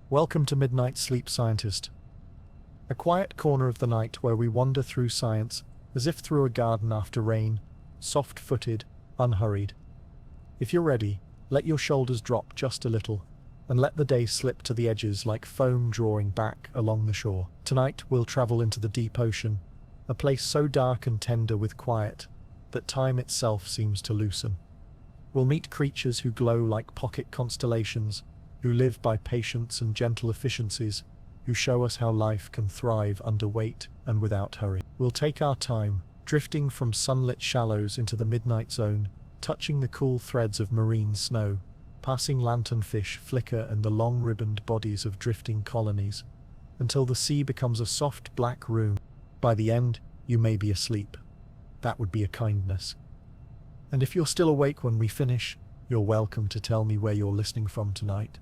Welcome to Midnight Sleep Scientist, a quiet corner of the night where we wander through science as if through a garden after rain, soft-footed, unhurried. If you're ready, let your shoulders drop just a little, and let the day slip to the edges like foam drawing back along the shore. Tonight we'll travel into the deep ocean, a place so dark and tender with quiet that time itself seems to loosen. We'll meet creatures who glow like pocket constellations, who live by patience and gentle efficiencies, who show us how life can thrive under weight and without hurry. We'll take our time, drifting from sunlit shallows into the midnight zone, touching the cool threads of marine snow, passing lanternfish flicker and the long-ribboned bodies of drifting colonies, until the sea becomes a soft black room. By the end, you may be asleep. That would be a kindness. And if you're still awake when we finish, you're welcome to tell me where you're listening from tonight.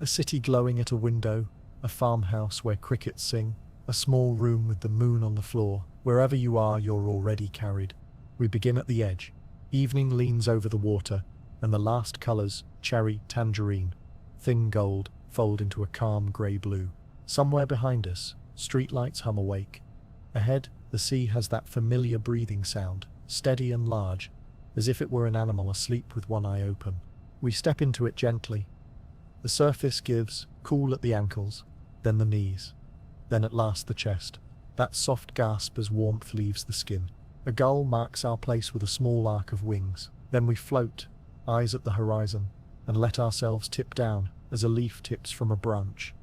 A city glowing at a window, a farmhouse where crickets sing, a small room with the moon on the floor. Wherever you are, you're already carried. We begin at the edge. Evening leans over the water, and the last colors, cherry, tangerine, thin gold, fold into a calm grey blue. Somewhere behind us, streetlights hum awake. Ahead, the sea has that familiar breathing sound, steady and large, as if it were an animal asleep with one eye open. We step into it gently. The surface gives, cool at the ankles, then the knees, then at last the chest. That soft gasp as warmth leaves the skin. A gull marks our place with a small arc of wings. Then we float, eyes at the horizon, and let ourselves tip down as a leaf tips from a branch,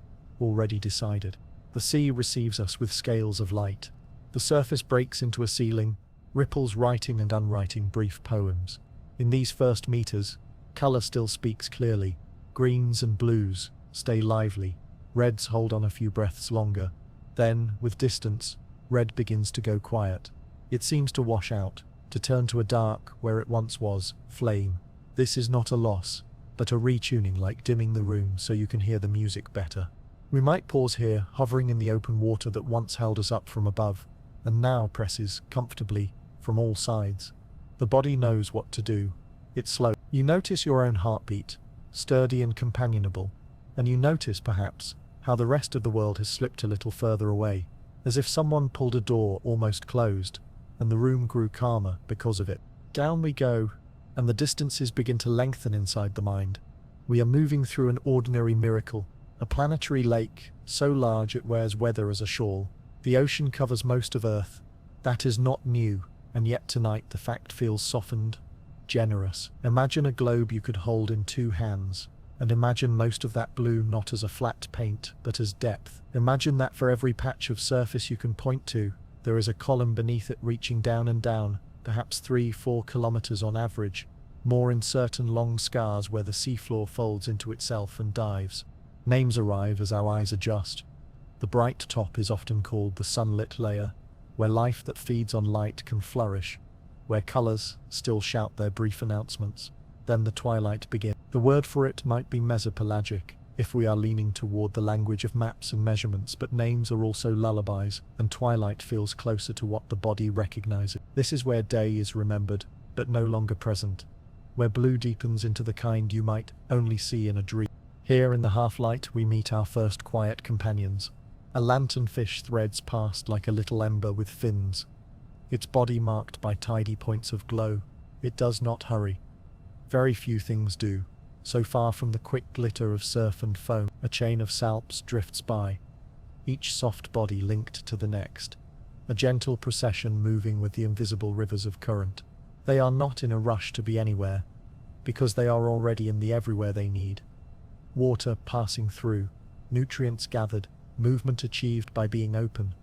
already decided. The sea receives us with scales of light. The surface breaks into a ceiling, ripples writing and unwriting brief poems. In these first meters, color still speaks clearly. Greens and blues stay lively. Reds hold on a few breaths longer. Then, with distance, red begins to go quiet. It seems to wash out, to turn to a dark, where it once was, flame. This is not a loss, but a retuning, like dimming the room so you can hear the music better. We might pause here, hovering in the open water that once held us up from above, and now presses, comfortably, from all sides. The body knows what to do. It's slow. You notice your own heartbeat, sturdy and companionable, and you notice, perhaps, how the rest of the world has slipped a little further away, as if someone pulled a door almost closed, and the room grew calmer because of it. Down we go, and the distances begin to lengthen inside the mind. We are moving through an ordinary miracle, a planetary lake, so large it wears weather as a shawl. The ocean covers most of Earth. That is not new, and yet tonight the fact feels softened, generous. Imagine a globe you could hold in two hands, and imagine most of that blue not as a flat paint, but as depth. Imagine that for every patch of surface you can point to, there is a column beneath it reaching down and down, perhaps 3-4 kilometers on average, more in certain long scars where the seafloor folds into itself and dives. Names arrive as our eyes adjust. The bright top is often called the sunlit layer, where life that feeds on light can flourish, where colors still shout their brief announcements. Then the twilight begins. The word for it might be mesopelagic, if we are leaning toward the language of maps and measurements, but names are also lullabies, and twilight feels closer to what the body recognizes. This is where day is remembered, but no longer present, where blue deepens into the kind you might only see in a dream. Here in the half-light we meet our first quiet companions. A lanternfish threads past like a little ember with fins, its body marked by tidy points of glow. It does not hurry. Very few things do. So far from the quick glitter of surf and foam, a chain of salps drifts by, each soft body linked to the next, a gentle procession moving with the invisible rivers of current. They are not in a rush to be anywhere, because they are already in the everywhere they need. Water passing through, nutrients gathered, movement achieved by being open.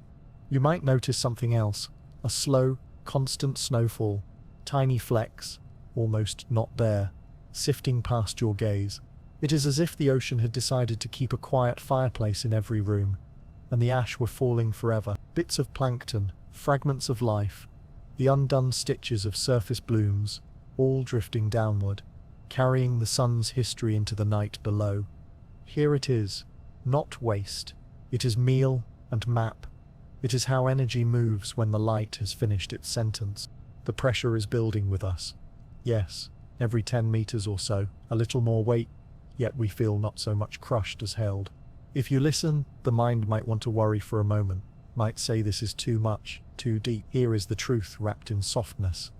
You might notice something else, a slow, constant snowfall, tiny flecks, almost not there, sifting past your gaze. It is as if the ocean had decided to keep a quiet fireplace in every room, and the ash were falling forever. Bits of plankton, fragments of life, the undone stitches of surface blooms, all drifting downward, carrying the sun's history into the night below. Here it is, not waste. It is meal and map. It is how energy moves when the light has finished its sentence. The pressure is building with us. Yes, every 10 meters or so, a little more weight, yet we feel not so much crushed as held. If you listen, the mind might want to worry for a moment, might say this is too much, too deep. Here is the truth wrapped in softness.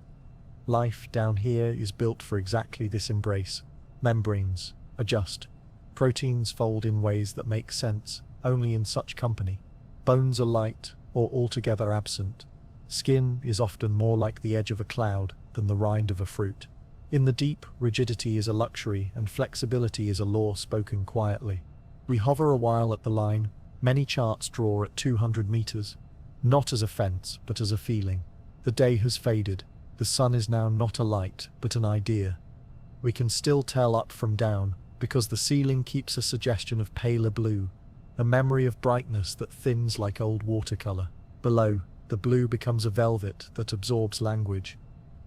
Life down here is built for exactly this embrace. Membranes adjust. Proteins fold in ways that make sense only in such company. Bones are light or altogether absent. Skin is often more like the edge of a cloud than the rind of a fruit. In the deep, rigidity is a luxury and flexibility is a law spoken quietly. We hover a while at the line. Many charts draw at 200 meters. Not as a fence, but as a feeling. The day has faded. The sun is now not a light, but an idea. We can still tell up from down, because the ceiling keeps a suggestion of paler blue, a memory of brightness that thins like old watercolor. Below, the blue becomes a velvet that absorbs language.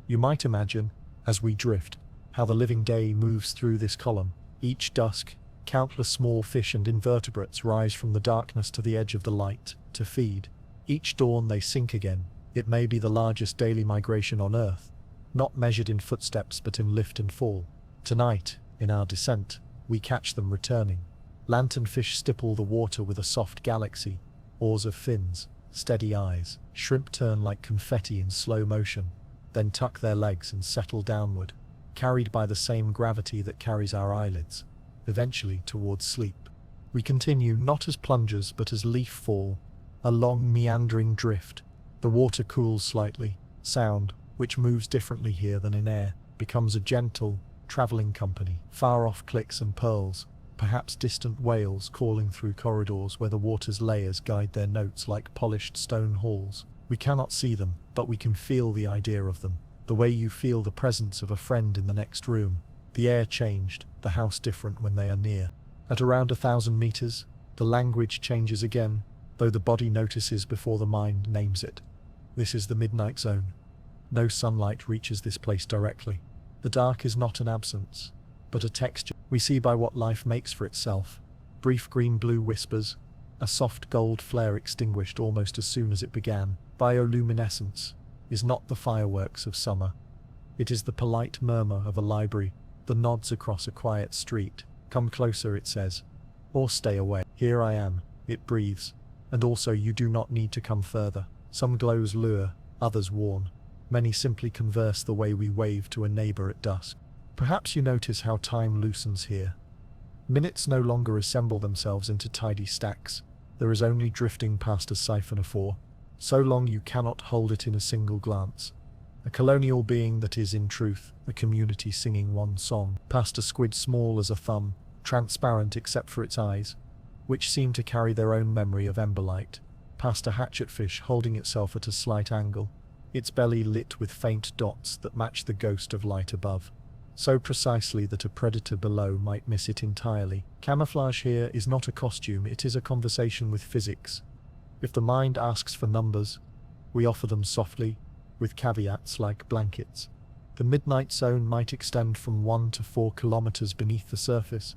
You might imagine, as we drift, how the living day moves through this column. Each dusk, countless small fish and invertebrates rise from the darkness to the edge of the light, to feed. Each dawn they sink again. It may be the largest daily migration on Earth, not measured in footsteps but in lift and fall. Tonight, in our descent, we catch them returning. Lanternfish stipple the water with a soft galaxy, oars of fins, steady eyes. Shrimp turn like confetti in slow motion, then tuck their legs and settle downward, carried by the same gravity that carries our eyelids, eventually towards sleep. We continue not as plungers but as leaf fall, a long meandering drift. The water cools slightly. Sound, which moves differently here than in air, becomes a gentle, traveling company. Far-off clicks and pearls, perhaps distant whales calling through corridors where the water's layers guide their notes like polished stone halls. We cannot see them, but we can feel the idea of them, the way you feel the presence of a friend in the next room. The air changed, the house different when they are near. At around 1,000 meters, the language changes again, though the body notices before the mind names it. This is the midnight zone. No sunlight reaches this place directly. The dark is not an absence, but a texture we see by what life makes for itself. Brief green-blue whispers, a soft gold flare extinguished almost as soon as it began. Bioluminescence is not the fireworks of summer. It is the polite murmur of a library, the nods across a quiet street. Come closer, it says, or stay away. Here I am, it breathes, and also you do not need to come further. Some glows lure, others warn. Many simply converse the way we wave to a neighbor at dusk. Perhaps you notice how time loosens here. Minutes no longer assemble themselves into tidy stacks. There is only drifting past a siphonophore, so long you cannot hold it in a single glance. A colonial being that is in truth a community singing one song, past a squid small as a thumb, transparent except for its eyes, which seem to carry their own memory of ember light, past a hatchetfish holding itself at a slight angle, its belly lit with faint dots that match the ghost of light above, so precisely that a predator below might miss it entirely. Camouflage here is not a costume, it is a conversation with physics. If the mind asks for numbers, we offer them softly, with caveats like blankets. The midnight zone might extend from 1 to 4 kilometers beneath the surface,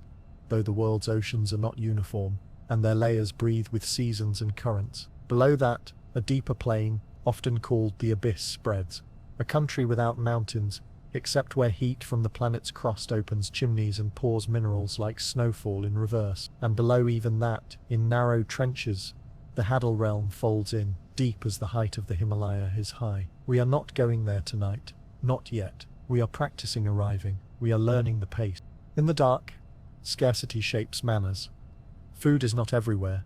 though the world's oceans are not uniform, and their layers breathe with seasons and currents. Below that, a deeper plain, often called the abyss, spreads, a country without mountains, except where heat from the planet's crust opens chimneys and pours minerals like snowfall in reverse. And below even that, in narrow trenches, the hadal realm folds in, deep as the height of the Himalaya is high. We are not going there tonight, not yet. We are practicing arriving, we are learning the pace. In the dark, scarcity shapes manners. Food is not everywhere.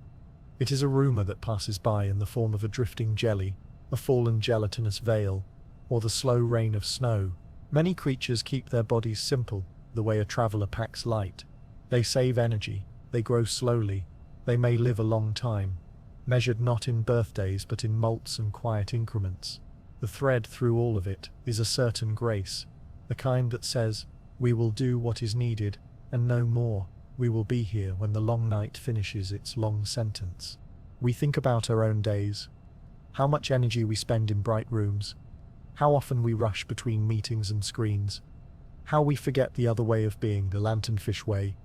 It is a rumor that passes by in the form of a drifting jelly, a fallen gelatinous veil, or the slow rain of snow. Many creatures keep their bodies simple, the way a traveler packs light. They save energy, they grow slowly, they may live a long time, measured not in birthdays but in molts and quiet increments. The thread through all of it is a certain grace, the kind that says, we will do what is needed, and no more. We will be here when the long night finishes its long sentence. We think about our own days, how much energy we spend in bright rooms, how often we rush between meetings and screens, how we forget the other way of being, the lanternfish way,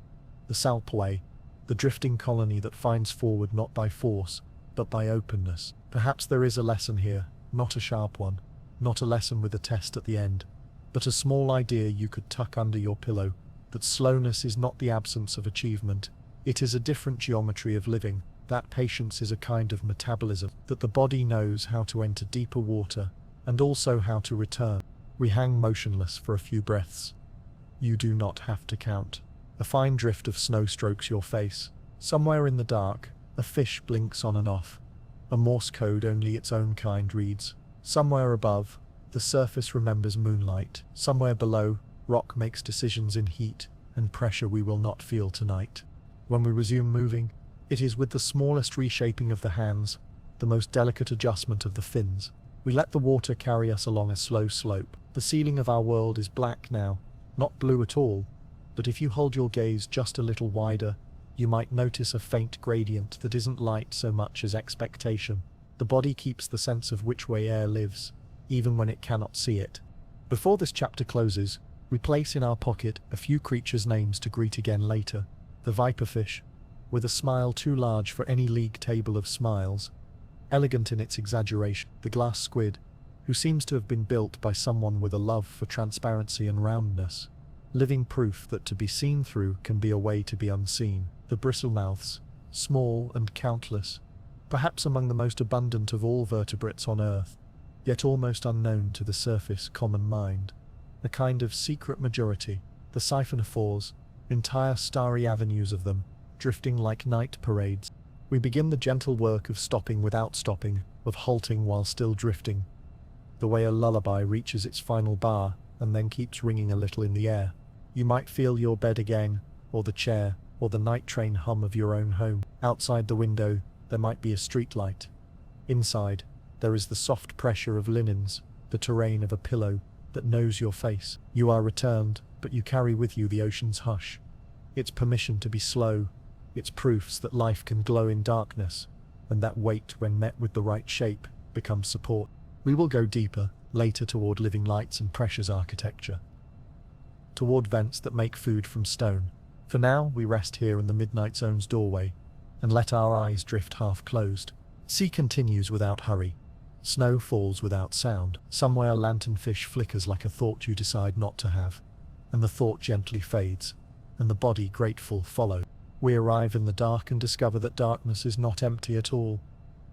the salp way, the drifting colony that finds forward not by force, but by openness. Perhaps there is a lesson here, not a sharp one, not a lesson with a test at the end, but a small idea you could tuck under your pillow, that slowness is not the absence of achievement, It is a different geometry of living. That patience is a kind of metabolism, that the body knows how to enter deeper water, and also how to return. We hang motionless for a few breaths. You do not have to count. A fine drift of snow strokes your face. Somewhere in the dark, a fish blinks on and off. A Morse code only its own kind reads. Somewhere above, the surface remembers moonlight. Somewhere below, rock makes decisions in heat and pressure we will not feel tonight. When we resume moving, it is with the smallest reshaping of the hands, the most delicate adjustment of the fins. We let the water carry us along a slow slope. The ceiling of our world is black now, not blue at all, but if you hold your gaze just a little wider, you might notice a faint gradient that isn't light so much as expectation. The body keeps the sense of which way air lives, even when it cannot see it. Before this chapter closes, we place in our pocket a few creatures' names to greet again later. The viperfish, with a smile too large for any league table of smiles, elegant in its exaggeration. The glass squid, who seems to have been built by someone with a love for transparency and roundness, living proof that to be seen through can be a way to be unseen. The bristlemouths, small and countless, perhaps among the most abundant of all vertebrates on Earth, yet almost unknown to the surface common mind. A kind of secret majority. The siphonophores, entire starry avenues of them, drifting like night parades. We begin the gentle work of stopping without stopping, of halting while still drifting. The way a lullaby reaches its final bar and then keeps ringing a little in the air. You might feel your bed again, or the chair, or the night train hum of your own home. Outside the window, there might be a street light. Inside, there is the soft pressure of linens, the terrain of a pillow that knows your face. You are returned, but you carry with you the ocean's hush. Its permission to be slow, its proofs that life can glow in darkness, and that weight, when met with the right shape, becomes support. We will go deeper, later, toward living lights and precious architecture, toward vents that make food from stone. For now, we rest here in the midnight zone's doorway, and let our eyes drift half closed. Sea continues without hurry. Snow falls without sound. Somewhere a lanternfish flickers like a thought you decide not to have, and the thought gently fades, and the body, grateful, follows. We arrive in the dark and discover that darkness is not empty at all.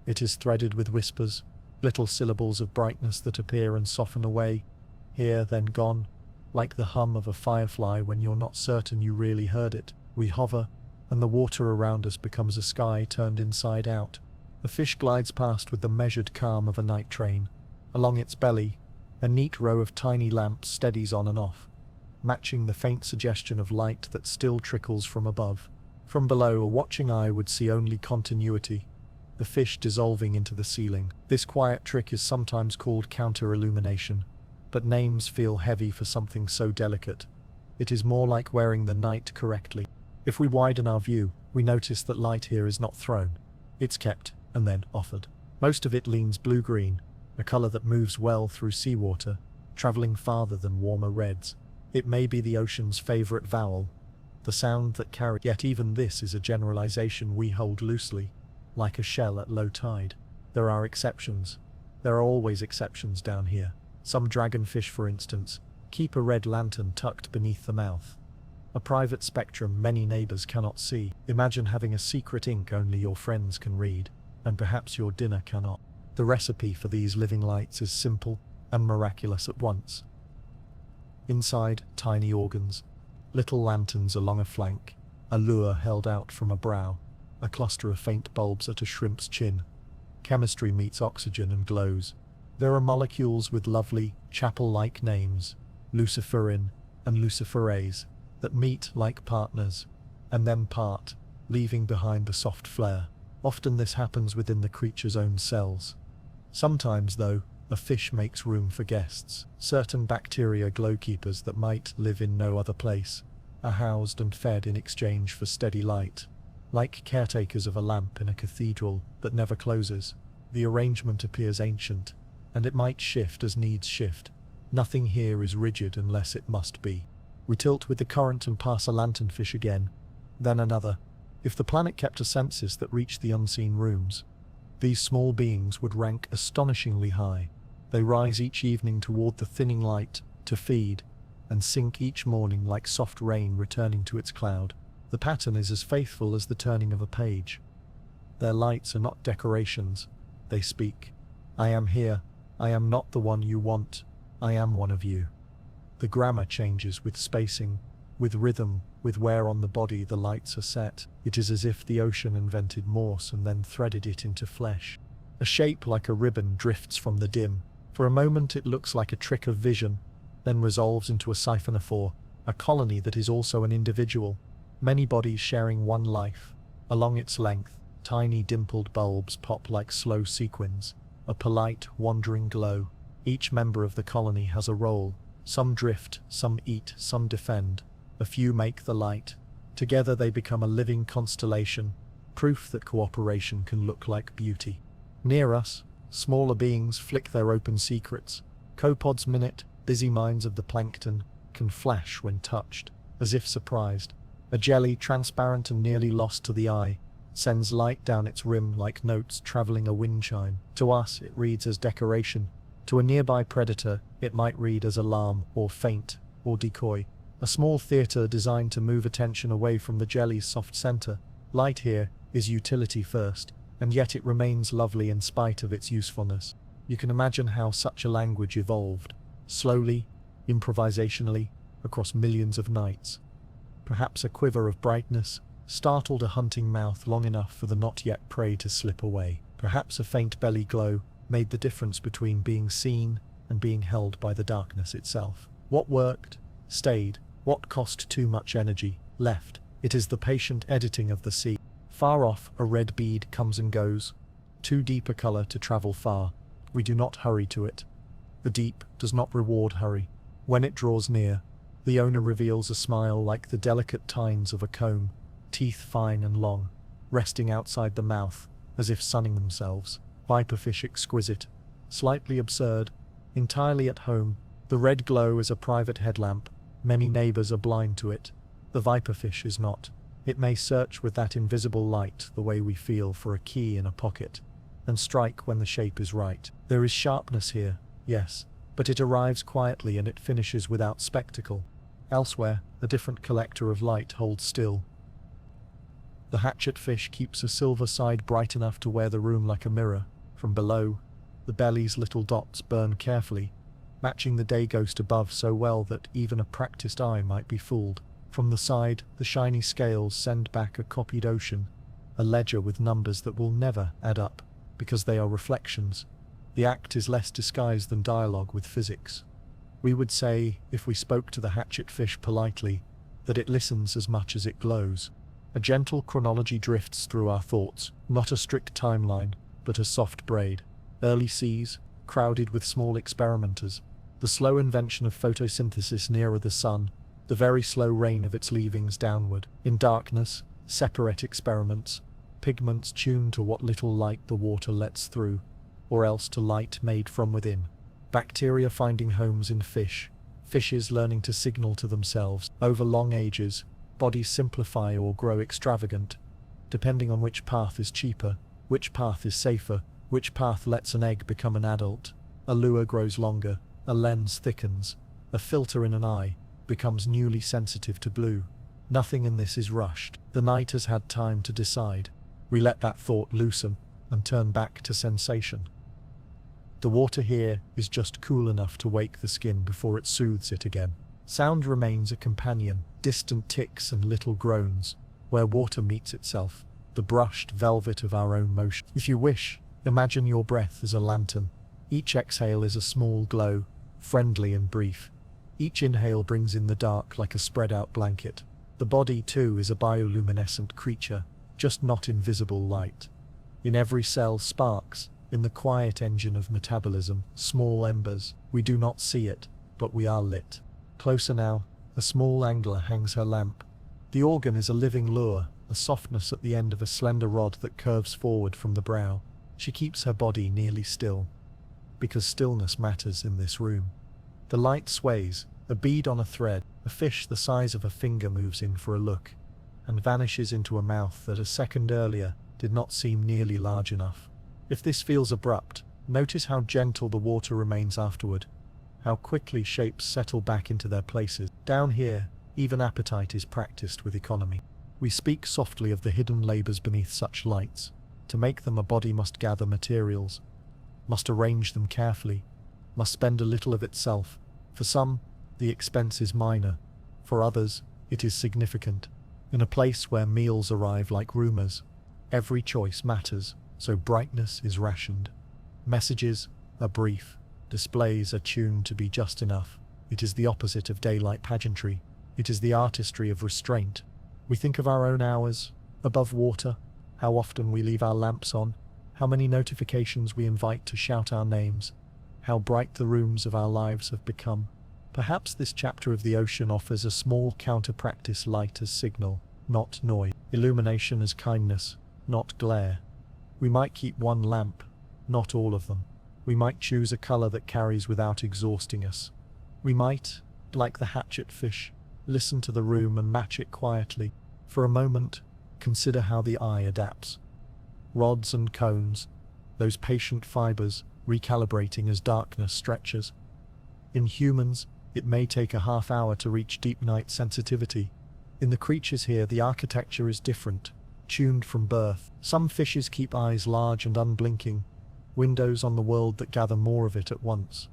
It is threaded with whispers, little syllables of brightness that appear and soften away, here then gone, like the hum of a firefly when you're not certain you really heard it. We hover, and the water around us becomes a sky turned inside out. The fish glides past with the measured calm of a night train. Along its belly, a neat row of tiny lamps steadies on and off, matching the faint suggestion of light that still trickles from above. From below, a watching eye would see only continuity, the fish dissolving into the ceiling. This quiet trick is sometimes called counter-illumination, but names feel heavy for something so delicate. It is more like wearing the night correctly. If we widen our view, we notice that light here is not thrown. It's kept, and then offered. Most of it leans blue-green, a color that moves well through seawater, traveling farther than warmer reds. It may be the ocean's favorite vowel, the sound that carries. Yet even this is a generalization we hold loosely, like a shell at low tide. There are exceptions. There are always exceptions down here. Some dragonfish, for instance, keep a red lantern tucked beneath the mouth. A private spectrum many neighbors cannot see. Imagine having a secret ink only your friends can read, and perhaps your dinner cannot. The recipe for these living lights is simple and miraculous at once. Inside, tiny organs, little lanterns along a flank, a lure held out from a brow, a cluster of faint bulbs at a shrimp's chin. Chemistry meets oxygen and glows. There are molecules with lovely, chapel-like names, luciferin and luciferase, that meet like partners, and then part, leaving behind the soft flare. Often this happens within the creature's own cells. Sometimes, though, a fish makes room for guests. Certain bacteria, glowkeepers that might live in no other place, are housed and fed in exchange for steady light. Like caretakers of a lamp in a cathedral that never closes, the arrangement appears ancient, and it might shift as needs shift. Nothing here is rigid unless it must be. We tilt with the current and pass a lanternfish again, then another. If the planet kept a census that reached the unseen rooms, these small beings would rank astonishingly high. They rise each evening toward the thinning light, to feed, and sink each morning like soft rain returning to its cloud. The pattern is as faithful as the turning of a page. Their lights are not decorations, they speak. I am here, I am not the one you want, I am one of you. The grammar changes with spacing, with rhythm, with where on the body the lights are set. It is as if the ocean invented Morse and then threaded it into flesh. A shape like a ribbon drifts from the dim. For a moment it looks like a trick of vision, then resolves into a siphonophore, a colony that is also an individual, many bodies sharing one life. Along its length, tiny dimpled bulbs pop like slow sequins, a polite, wandering glow. Each member of the colony has a role. Some drift, some eat, some defend. A few make the light. Together they become a living constellation, proof that cooperation can look like beauty. Near us, smaller beings flick their open secrets. Copods minute, busy minds of the plankton, can flash when touched, as if surprised. A jelly, transparent and nearly lost to the eye, sends light down its rim like notes traveling a wind chime. To us it reads as decoration. To a nearby predator, it might read as alarm, or feint, or decoy. A small theatre designed to move attention away from the jelly's soft center. Light here is utility first, and yet it remains lovely in spite of its usefulness. You can imagine how such a language evolved, slowly, improvisationally, across millions of nights. Perhaps a quiver of brightness startled a hunting mouth long enough for the not yet prey to slip away. Perhaps a faint belly glow made the difference between being seen and being held by the darkness itself. What worked, stayed. What cost too much energy, left. It is the patient editing of the sea. Far off, a red bead comes and goes. Too deep a color to travel far. We do not hurry to it. The deep does not reward hurry. When it draws near, the owner reveals a smile like the delicate tines of a comb, teeth fine and long, resting outside the mouth, as if sunning themselves. Viperfish exquisite, slightly absurd, entirely at home. The red glow is a private headlamp. Many neighbors are blind to it. The viperfish is not. It may search with that invisible light the way we feel for a key in a pocket, and strike when the shape is right. There is sharpness here, yes, but it arrives quietly and it finishes without spectacle. Elsewhere, a different collector of light holds still. The hatchetfish keeps a silver side bright enough to wear the room like a mirror. From below, the belly's little dots burn carefully, matching the day ghost above so well that even a practiced eye might be fooled. From the side, the shiny scales send back a copied ocean, a ledger with numbers that will never add up, because they are reflections. The act is less disguised than dialogue with physics. We would say, if we spoke to the hatchetfish politely, that it listens as much as it glows. A gentle chronology drifts through our thoughts, not a strict timeline, but a soft braid. Early seas, crowded with small experimenters. The slow invention of photosynthesis nearer the sun, the very slow rain of its leavings downward. In darkness, separate experiments, pigments tuned to what little light the water lets through, or else to light made from within. Bacteria finding homes in fish, fishes learning to signal to themselves. Over long ages, bodies simplify or grow extravagant, depending on which path is cheaper, which path is safer, which path lets an egg become an adult. A lure grows longer, a lens thickens, a filter in an eye becomes newly sensitive to blue. Nothing in this is rushed. The night has had time to decide. We let that thought loosen and turn back to sensation. The water here is just cool enough to wake the skin before it soothes it again. Sound remains a companion, distant ticks and little groans, where water meets itself, the brushed velvet of our own motion. If you wish, imagine your breath as a lantern. Each exhale is a small glow, friendly and brief. Each inhale brings in the dark like a spread-out blanket. The body, too, is a bioluminescent creature, just not invisible light. In every cell sparks, in the quiet engine of metabolism, small embers. We do not see it, but we are lit. Closer now, a small angler hangs her lamp. The organ is a living lure, a softness at the end of a slender rod that curves forward from the brow. She keeps her body nearly still, because stillness matters in this room. The light sways, a bead on a thread. A fish the size of a finger moves in for a look, and vanishes into a mouth that a second earlier did not seem nearly large enough. If this feels abrupt, notice how gentle the water remains afterward, how quickly shapes settle back into their places. Down here, even appetite is practiced with economy. We speak softly of the hidden labors beneath such lights. To make them, a body must gather materials, must arrange them carefully, must spend a little of itself. For some, the expense is minor. For others, it is significant. In a place where meals arrive like rumors, every choice matters, so brightness is rationed. Messages are brief, displays are tuned to be just enough. It is the opposite of daylight pageantry. It is the artistry of restraint. We think of our own hours above water, how often we leave our lamps on, how many notifications we invite to shout our names, how bright the rooms of our lives have become. Perhaps this chapter of the ocean offers a small counter-practice: light as signal, not noise; illumination as kindness, not glare. We might keep one lamp, not all of them. We might choose a color that carries without exhausting us. We might, like the hatchet fish, listen to the room and match it quietly. For a moment, consider how the eye adapts. Rods and cones, those patient fibers, recalibrating as darkness stretches. In humans, it may take a half hour to reach deep night sensitivity. In the creatures here, the architecture is different, tuned from birth. Some fishes keep eyes large and unblinking, windows on the world that gather more of it at once.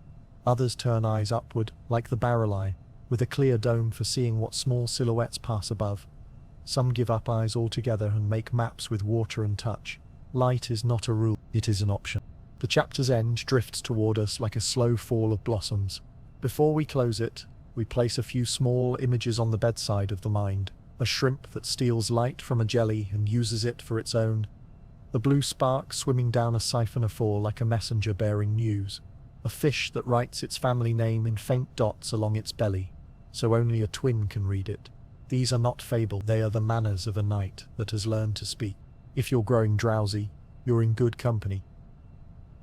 Others turn eyes upward, like the barrel eye, with a clear dome for seeing what small silhouettes pass above. Some give up eyes altogether and make maps with water and touch. Light is not a rule, it is an option. The chapter's end drifts toward us like a slow fall of blossoms. Before we close it, we place a few small images on the bedside of the mind. A shrimp that steals light from a jelly and uses it for its own. The blue spark swimming down a siphonophore like a messenger bearing news. A fish that writes its family name in faint dots along its belly, so only a twin can read it. These are not fable, they are the manners of a night that has learned to speak. If you're growing drowsy, you're in good company.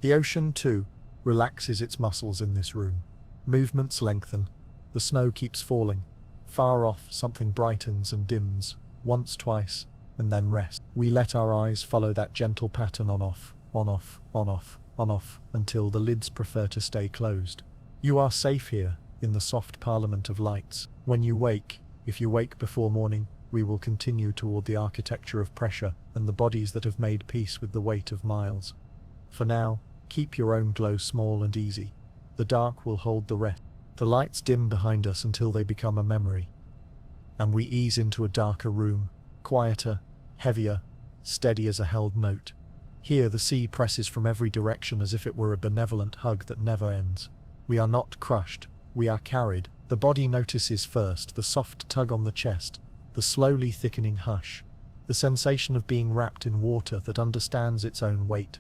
The ocean, too, relaxes its muscles in this room. Movements lengthen. The snow keeps falling. Far off, something brightens and dims, once, twice, and then rests. We let our eyes follow that gentle pattern on-off, on-off, on-off, on-off, until the lids prefer to stay closed. You are safe here, in the soft parliament of lights. When you wake, if you wake before morning, we will continue toward the architecture of pressure and the bodies that have made peace with the weight of miles. For now, keep your own glow small and easy. The dark will hold the rest. The lights dim behind us until they become a memory. And we ease into a darker room, quieter, heavier, steady as a held note. Here the sea presses from every direction as if it were a benevolent hug that never ends. We are not crushed, we are carried. The body notices first the soft tug on the chest, the slowly thickening hush, the sensation of being wrapped in water that understands its own weight.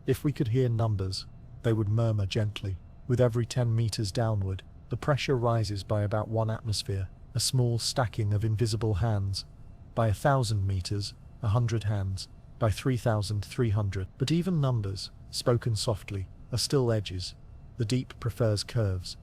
If we could hear numbers, they would murmur gently. With every 10 meters downward, the pressure rises by about 1 atmosphere, a small stacking of invisible hands. By 1,000 meters, 100 hands. By 3,300. But even numbers, spoken softly, are still edges. The deep prefers curves.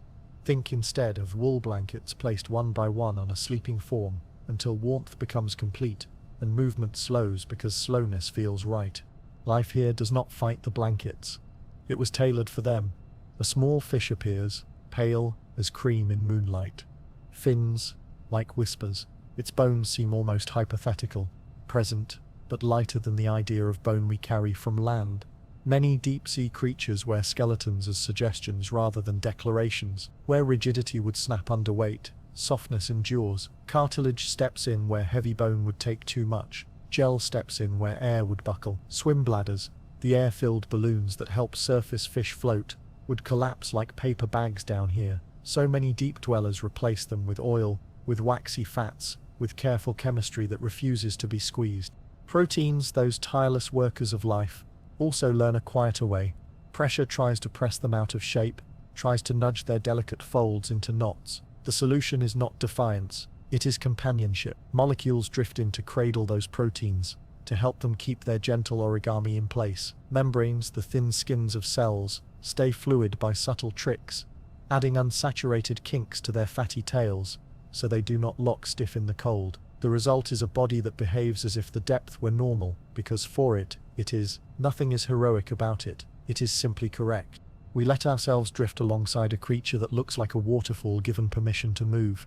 Think instead of wool blankets placed one by one on a sleeping form, until warmth becomes complete, and movement slows because slowness feels right. Life here does not fight the blankets. It was tailored for them. A small fish appears, pale as cream in moonlight. Fins, like whispers. Its bones seem almost hypothetical, present, but lighter than the idea of bone we carry from land. Many deep-sea creatures wear skeletons as suggestions rather than declarations. Where rigidity would snap under weight, softness endures. Cartilage steps in where heavy bone would take too much. Gel steps in where air would buckle. Swim bladders, the air-filled balloons that help surface fish float, would collapse like paper bags down here. So many deep dwellers replace them with oil, with waxy fats, with careful chemistry that refuses to be squeezed. Proteins, those tireless workers of life, also learn a quieter way. Pressure tries to press them out of shape, tries to nudge their delicate folds into knots. The solution is not defiance, it is companionship. Molecules drift in to cradle those proteins, to help them keep their gentle origami in place. Membranes, the thin skins of cells, stay fluid by subtle tricks, adding unsaturated kinks to their fatty tails, so they do not lock stiff in the cold. The result is a body that behaves as if the depth were normal, because for it is. Nothing is heroic about it, it is simply correct. We let ourselves drift alongside a creature that looks like a waterfall given permission to move.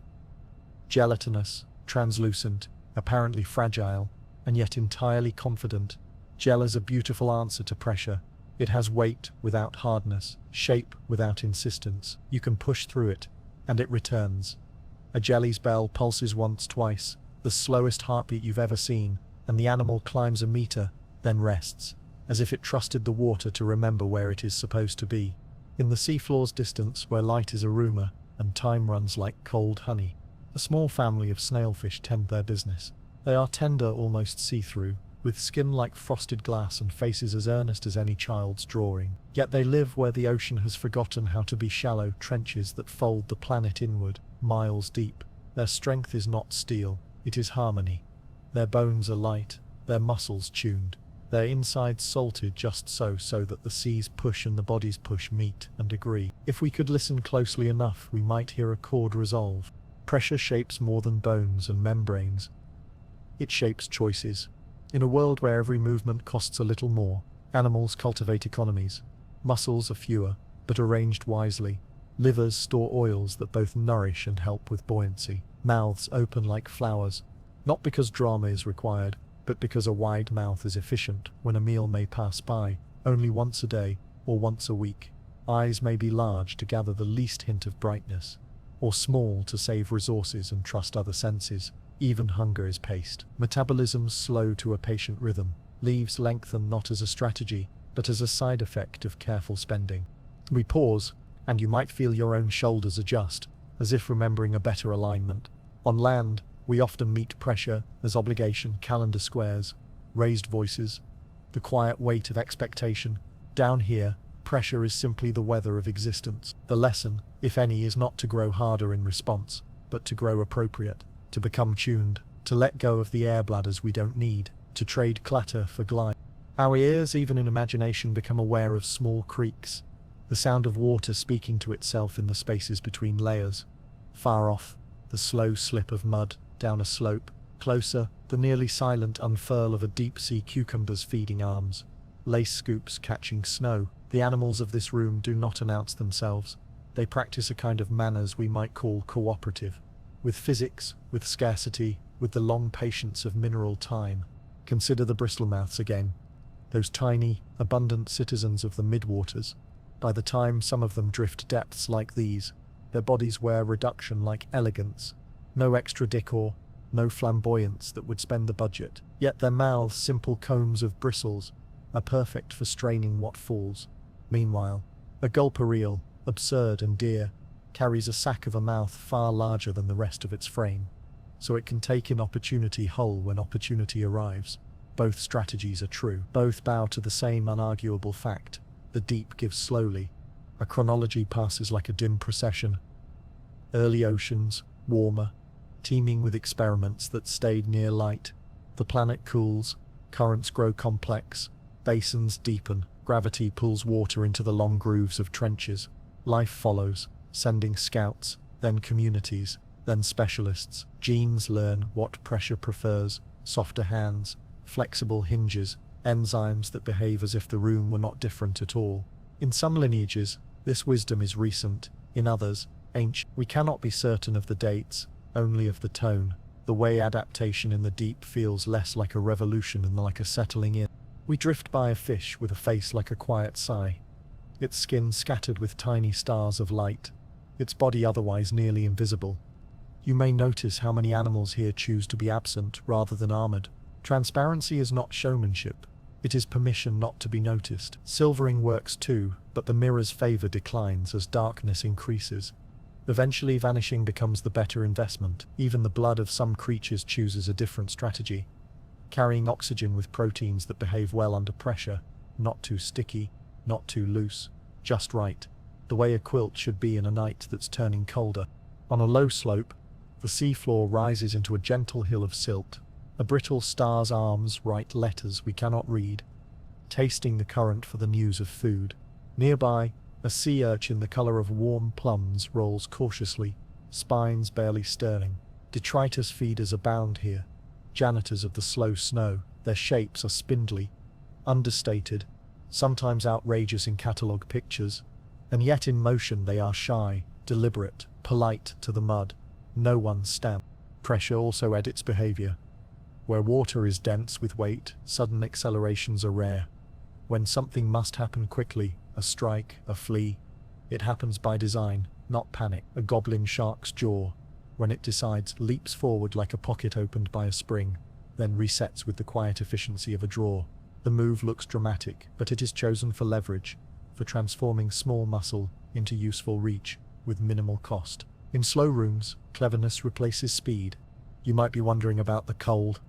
Gelatinous, translucent, apparently fragile, and yet entirely confident. Gel is a beautiful answer to pressure. It has weight without hardness, shape without insistence. You can push through it, and it returns. A jelly's bell pulses once, twice, the slowest heartbeat you've ever seen, and the animal climbs a meter, then rests, as if it trusted the water to remember where it is supposed to be. In the seafloor's distance, where light is a rumor, and time runs like cold honey, a small family of snailfish tend their business. They are tender, almost see-through, with skin like frosted glass and faces as earnest as any child's drawing. Yet they live where the ocean has forgotten how to be, shallow trenches that fold the planet inward, miles deep. Their strength is not steel, it is harmony. Their bones are light, their muscles tuned, their insides salted just so that the seas push and the bodies push, meet and agree. If we could listen closely enough, we might hear a chord resolve. Pressure shapes more than bones and membranes. It shapes choices. In a world where every movement costs a little more, animals cultivate economies. Muscles are fewer, but arranged wisely. Livers store oils that both nourish and help with buoyancy. Mouths open like flowers, not because drama is required, but because a wide mouth is efficient when a meal may pass by, only once a day, or once a week. Eyes may be large to gather the least hint of brightness, or small to save resources and trust other senses. Even hunger is paced. Metabolism's slow to a patient rhythm. Leaves lengthen not as a strategy, but as a side effect of careful spending. We pause, and you might feel your own shoulders adjust, as if remembering a better alignment. On land, we often meet pressure as obligation, calendar squares, raised voices, the quiet weight of expectation. Down here, pressure is simply the weather of existence. The lesson, if any, is not to grow harder in response, but to grow appropriate, to become tuned, to let go of the air bladders we don't need, to trade clatter for glide. Our ears, even in imagination, become aware of small creaks, the sound of water speaking to itself in the spaces between layers. Far off, the slow slip of mud down a slope. Closer, the nearly silent unfurl of a deep-sea cucumber's feeding arms. Lace scoops catching snow. The animals of this room do not announce themselves. They practice a kind of manners we might call cooperative. With physics, with scarcity, with the long patience of mineral time. Consider the bristlemouths again. Those tiny, abundant citizens of the midwaters. By the time some of them drift depths like these, their bodies wear reduction like elegance. No extra decor, no flamboyance that would spend the budget. Yet their mouths, simple combs of bristles, are perfect for straining what falls. Meanwhile, a gulper eel, absurd and dear, carries a sack of a mouth far larger than the rest of its frame, so it can take in opportunity whole when opportunity arrives. Both strategies are true. Both bow to the same unarguable fact. The deep gives slowly. A chronology passes like a dim procession. Early oceans, warmer, teeming with experiments that stayed near light. The planet cools, currents grow complex, basins deepen, gravity pulls water into the long grooves of trenches. Life follows, sending scouts, then communities, then specialists. Genes learn what pressure prefers, softer hands, flexible hinges, enzymes that behave as if the room were not different at all. In some lineages, this wisdom is recent, in others, ancient. We cannot be certain of the dates, only of the tone, the way adaptation in the deep feels less like a revolution and like a settling in. We drift by a fish with a face like a quiet sigh, its skin scattered with tiny stars of light, its body otherwise nearly invisible. You may notice how many animals here choose to be absent rather than armored. Transparency is not showmanship, it is permission not to be noticed. Silvering works too, but the mirror's favor declines as darkness increases. Eventually vanishing becomes the better investment. Even the blood of some creatures chooses a different strategy, carrying oxygen with proteins that behave well under pressure, not too sticky, not too loose, just right, the way a quilt should be in a night that's turning colder. On a low slope, the seafloor rises into a gentle hill of silt. A brittle star's arms write letters we cannot read, tasting the current for the news of food. Nearby, a sea urchin the color of warm plums rolls cautiously, spines barely stirring. Detritus feeders abound here, janitors of the slow snow. Their shapes are spindly, understated, sometimes outrageous in catalogue pictures, and yet in motion they are shy, deliberate, polite to the mud. No one's stamp. Pressure also edits behavior. Where water is dense with weight, sudden accelerations are rare. When something must happen quickly, a strike, a flee, it happens by design, not panic. A goblin shark's jaw, when it decides, leaps forward like a pocket opened by a spring, then resets with the quiet efficiency of a draw. The move looks dramatic, but it is chosen for leverage, for transforming small muscle into useful reach, with minimal cost. In slow rooms, cleverness replaces speed. You might be wondering about the cold,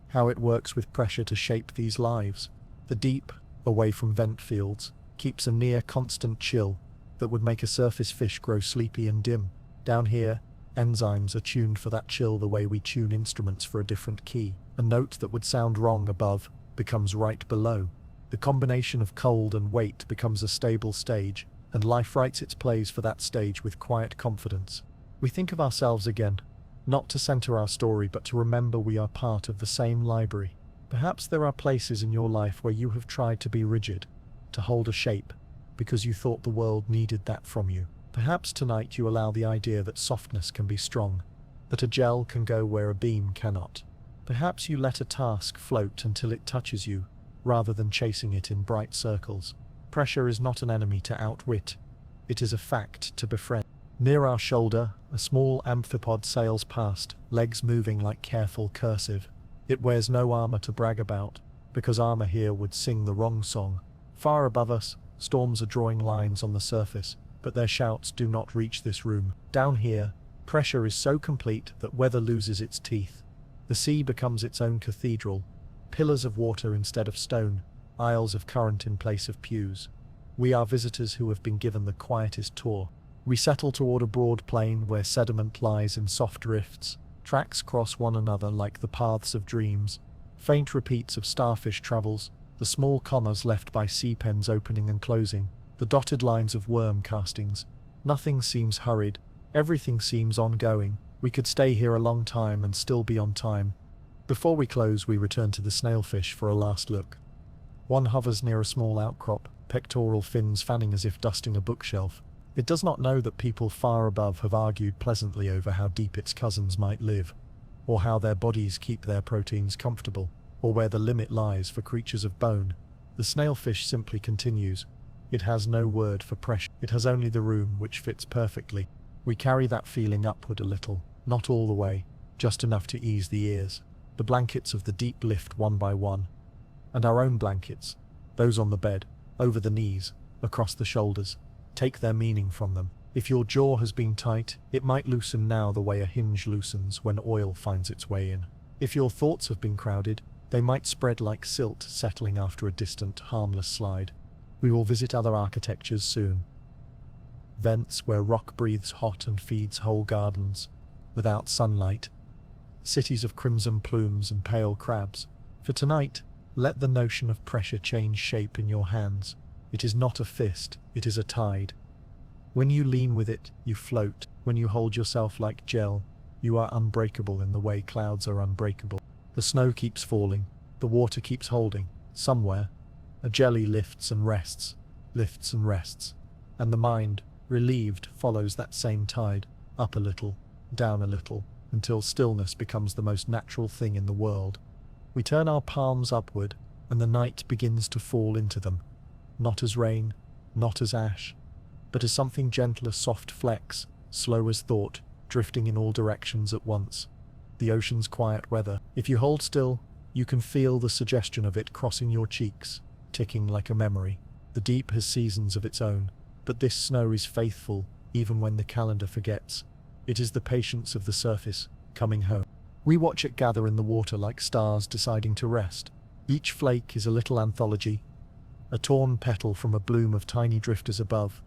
how it works with pressure to shape these lives. The deep, away from vent fields, keeps a near constant chill that would make a surface fish grow sleepy and dim. Down here, enzymes are tuned for that chill the way we tune instruments for a different key. A note that would sound wrong above becomes right below. The combination of cold and weight becomes a stable stage, and life writes its plays for that stage with quiet confidence. We think of ourselves again, not to center our story, but to remember we are part of the same library. Perhaps there are places in your life where you have tried to be rigid, to hold a shape, because you thought the world needed that from you. Perhaps tonight you allow the idea that softness can be strong, that a gel can go where a beam cannot. Perhaps you let a task float until it touches you, rather than chasing it in bright circles. Pressure is not an enemy to outwit, it is a fact to befriend. Near our shoulder, a small amphipod sails past, legs moving like careful cursive. It wears no armor to brag about, because armor here would sing the wrong song. Far above us, storms are drawing lines on the surface, but their shouts do not reach this room. Down here, pressure is so complete that weather loses its teeth. The sea becomes its own cathedral, pillars of water instead of stone, aisles of current in place of pews. We are visitors who have been given the quietest tour. We settle toward a broad plain where sediment lies in soft drifts. Tracks cross one another like the paths of dreams. Faint repeats of starfish travels, the small commas left by sea pens opening and closing, the dotted lines of worm castings. Nothing seems hurried, everything seems ongoing. We could stay here a long time and still be on time. Before we close, we return to the snailfish for a last look. One hovers near a small outcrop, pectoral fins fanning as if dusting a bookshelf. It does not know that people far above have argued pleasantly over how deep its cousins might live, or how their bodies keep their proteins comfortable, or where the limit lies for creatures of bone. The snailfish simply continues. It has no word for pressure. It has only the room which fits perfectly. We carry that feeling upward a little, not all the way, just enough to ease the ears. The blankets of the deep lift one by one, and our own blankets, those on the bed, over the knees, across the shoulders, take their meaning from them. If your jaw has been tight, it might loosen now the way a hinge loosens when oil finds its way in. If your thoughts have been crowded, they might spread like silt settling after a distant, harmless slide. We will visit other architectures soon. Vents where rock breathes hot and feeds whole gardens, without sunlight. Cities of crimson plumes and pale crabs. For tonight, let the notion of pressure change shape in your hands. It is not a fist, it is a tide. When you lean with it, you float. When you hold yourself like gel, you are unbreakable in the way clouds are unbreakable. The snow keeps falling, the water keeps holding. Somewhere, a jelly lifts and rests, and the mind, relieved, follows that same tide, up a little, down a little, until stillness becomes the most natural thing in the world. We turn our palms upward, and the night begins to fall into them. Not as rain, not as ash, but as something gentle as soft flecks, slow as thought, drifting in all directions at once. The ocean's quiet weather. If you hold still, you can feel the suggestion of it crossing your cheeks, ticking like a memory. The deep has seasons of its own, but this snow is faithful, even when the calendar forgets. It is the patience of the surface, coming home. We watch it gather in the water like stars deciding to rest. Each flake is a little anthology, a torn petal from a bloom of tiny drifters above,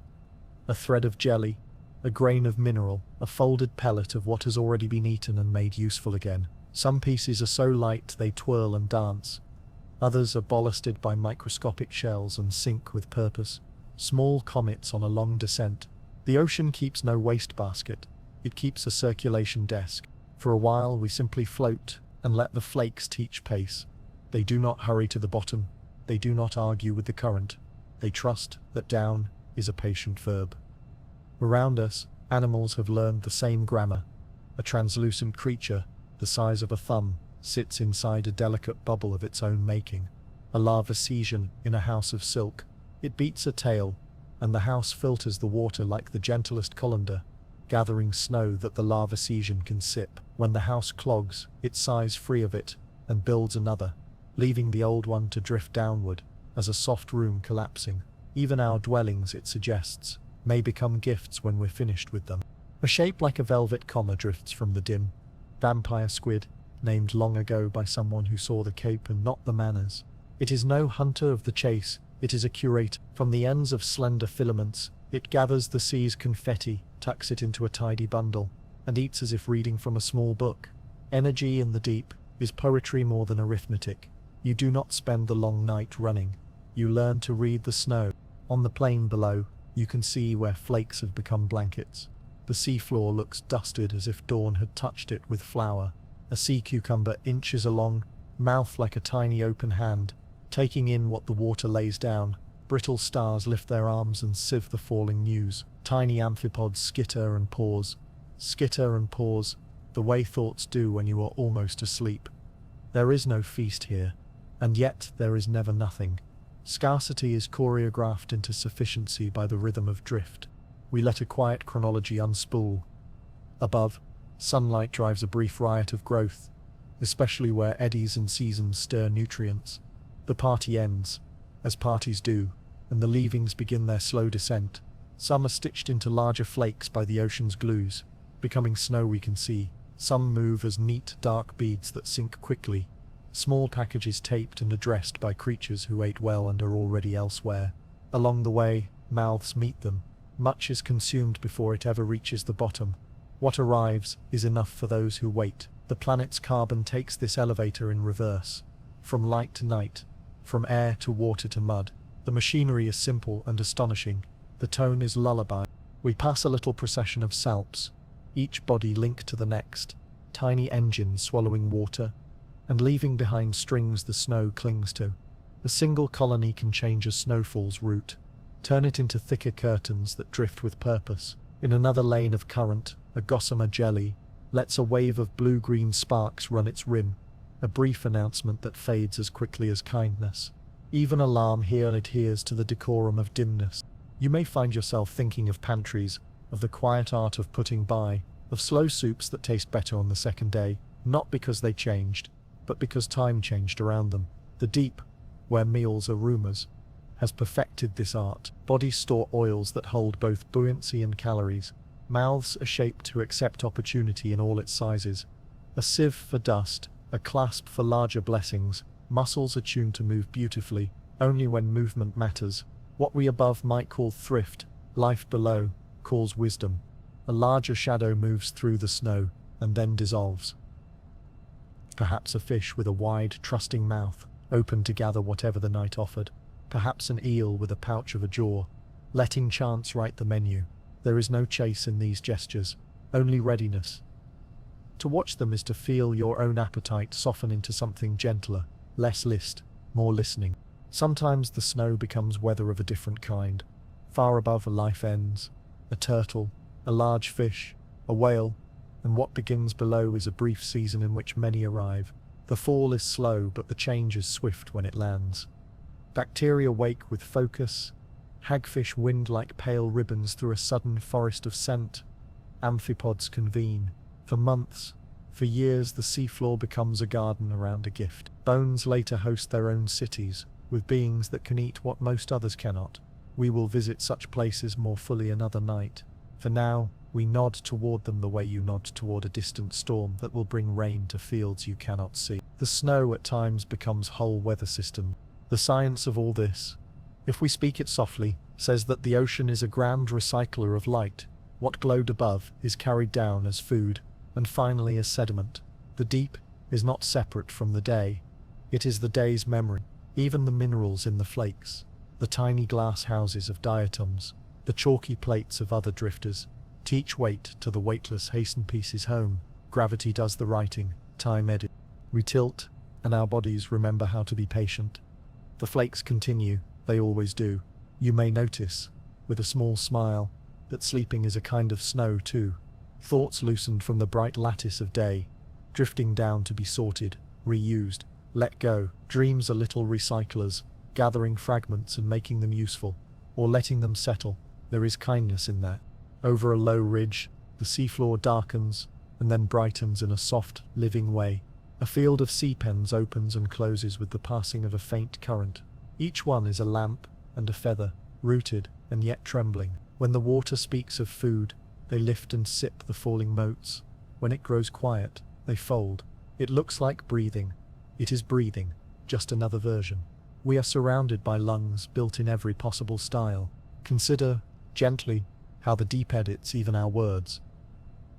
a thread of jelly, a grain of mineral, a folded pellet of what has already been eaten and made useful again. Some pieces are so light they twirl and dance. Others are ballasted by microscopic shells and sink with purpose. Small comets on a long descent. The ocean keeps no wastebasket. It keeps a circulation desk. For a while we simply float and let the flakes teach pace. They do not hurry to the bottom. They do not argue with the current. They trust that down is a patient verb. Around us, animals have learned the same grammar. A translucent creature, the size of a thumb, sits inside a delicate bubble of its own making, a lava season in a house of silk. It beats a tail, and the house filters the water like the gentlest colander, gathering snow that the lava season can sip. When the house clogs, it sighs free of it, and builds another, leaving the old one to drift downward, as a soft room collapsing. Even our dwellings, it suggests, may become gifts when we're finished with them. A shape like a velvet comma drifts from the dim vampire squid, named long ago by someone who saw the cape and not the manners. It is no hunter of the chase, it is a curate. From the ends of slender filaments, it gathers the sea's confetti, tucks it into a tidy bundle, and eats as if reading from a small book. Energy in the deep is poetry more than arithmetic. You do not spend the long night running. You learn to read the snow. On the plain below, you can see where flakes have become blankets. The seafloor looks dusted as if dawn had touched it with flour. A sea cucumber inches along, mouth like a tiny open hand, taking in what the water lays down. Brittle stars lift their arms and sieve the falling news. Tiny amphipods skitter and pause, the way thoughts do when you are almost asleep. There is no feast here, and yet there is never nothing. Scarcity is choreographed into sufficiency by the rhythm of drift. We let a quiet chronology unspool. Above, sunlight drives a brief riot of growth, especially where eddies and seasons stir nutrients. The party ends, as parties do, and the leavings begin their slow descent. Some are stitched into larger flakes by the ocean's glues, becoming snow we can see. Some move as neat, dark beads that sink quickly, small packages taped and addressed by creatures who ate well and are already elsewhere. Along the way, mouths meet them. Much is consumed before it ever reaches the bottom. What arrives is enough for those who wait. The planet's carbon takes this elevator in reverse. From light to night, from air to water to mud. The machinery is simple and astonishing. The tone is lullaby. We pass a little procession of salps, each body linked to the next, tiny engines swallowing water, and leaving behind strings the snow clings to. A single colony can change a snowfall's route, turn it into thicker curtains that drift with purpose. In another lane of current, a gossamer jelly lets a wave of blue-green sparks run its rim, a brief announcement that fades as quickly as kindness. Even alarm here adheres to the decorum of dimness. You may find yourself thinking of pantries, of the quiet art of putting by, of slow soups that taste better on the second day, not because they changed, but because time changed around them. The deep, where meals are rumors, has perfected this art. Bodies store oils that hold both buoyancy and calories. Mouths are shaped to accept opportunity in all its sizes. A sieve for dust, a clasp for larger blessings. Muscles are tuned to move beautifully, only when movement matters. What we above might call thrift, life below calls wisdom. A larger shadow moves through the snow, and then dissolves. Perhaps a fish with a wide, trusting mouth, open to gather whatever the night offered. Perhaps an eel with a pouch of a jaw, letting chance write the menu. There is no chase in these gestures, only readiness. To watch them is to feel your own appetite soften into something gentler, less list, more listening. Sometimes the snow becomes weather of a different kind. Far above life ends. A turtle, a large fish, a whale, and what begins below is a brief season in which many arrive. The fall is slow, but the change is swift when it lands. Bacteria wake with focus. Hagfish wind like pale ribbons through a sudden forest of scent. Amphipods convene. For months, for years, the seafloor becomes a garden around a gift. Bones later host their own cities, with beings that can eat what most others cannot. We will visit such places more fully another night. For now, we nod toward them the way you nod toward a distant storm that will bring rain to fields you cannot see. The snow at times becomes whole weather system. The science of all this, if we speak it softly, says that the ocean is a grand recycler of light. What glowed above is carried down as food, and finally as sediment. The deep is not separate from the day. It is the day's memory. Even the minerals in the flakes, the tiny glass houses of diatoms, the chalky plates of other drifters, teach weight to the weightless hasten pieces home. Gravity does the writing, time edit. We tilt, and our bodies remember how to be patient. The flakes continue, they always do. You may notice, with a small smile, that sleeping is a kind of snow too. Thoughts loosened from the bright lattice of day, drifting down to be sorted, reused, let go. Dreams are little recyclers, gathering fragments and making them useful, or letting them settle. There is kindness in that. Over a low ridge, the seafloor darkens, and then brightens in a soft, living way. A field of sea pens opens and closes with the passing of a faint current. Each one is a lamp and a feather, rooted and yet trembling. When the water speaks of food, they lift and sip the falling motes. When it grows quiet, they fold. It looks like breathing. It is breathing, just another version. We are surrounded by lungs built in every possible style. Consider, gently, how the deep edits even our words.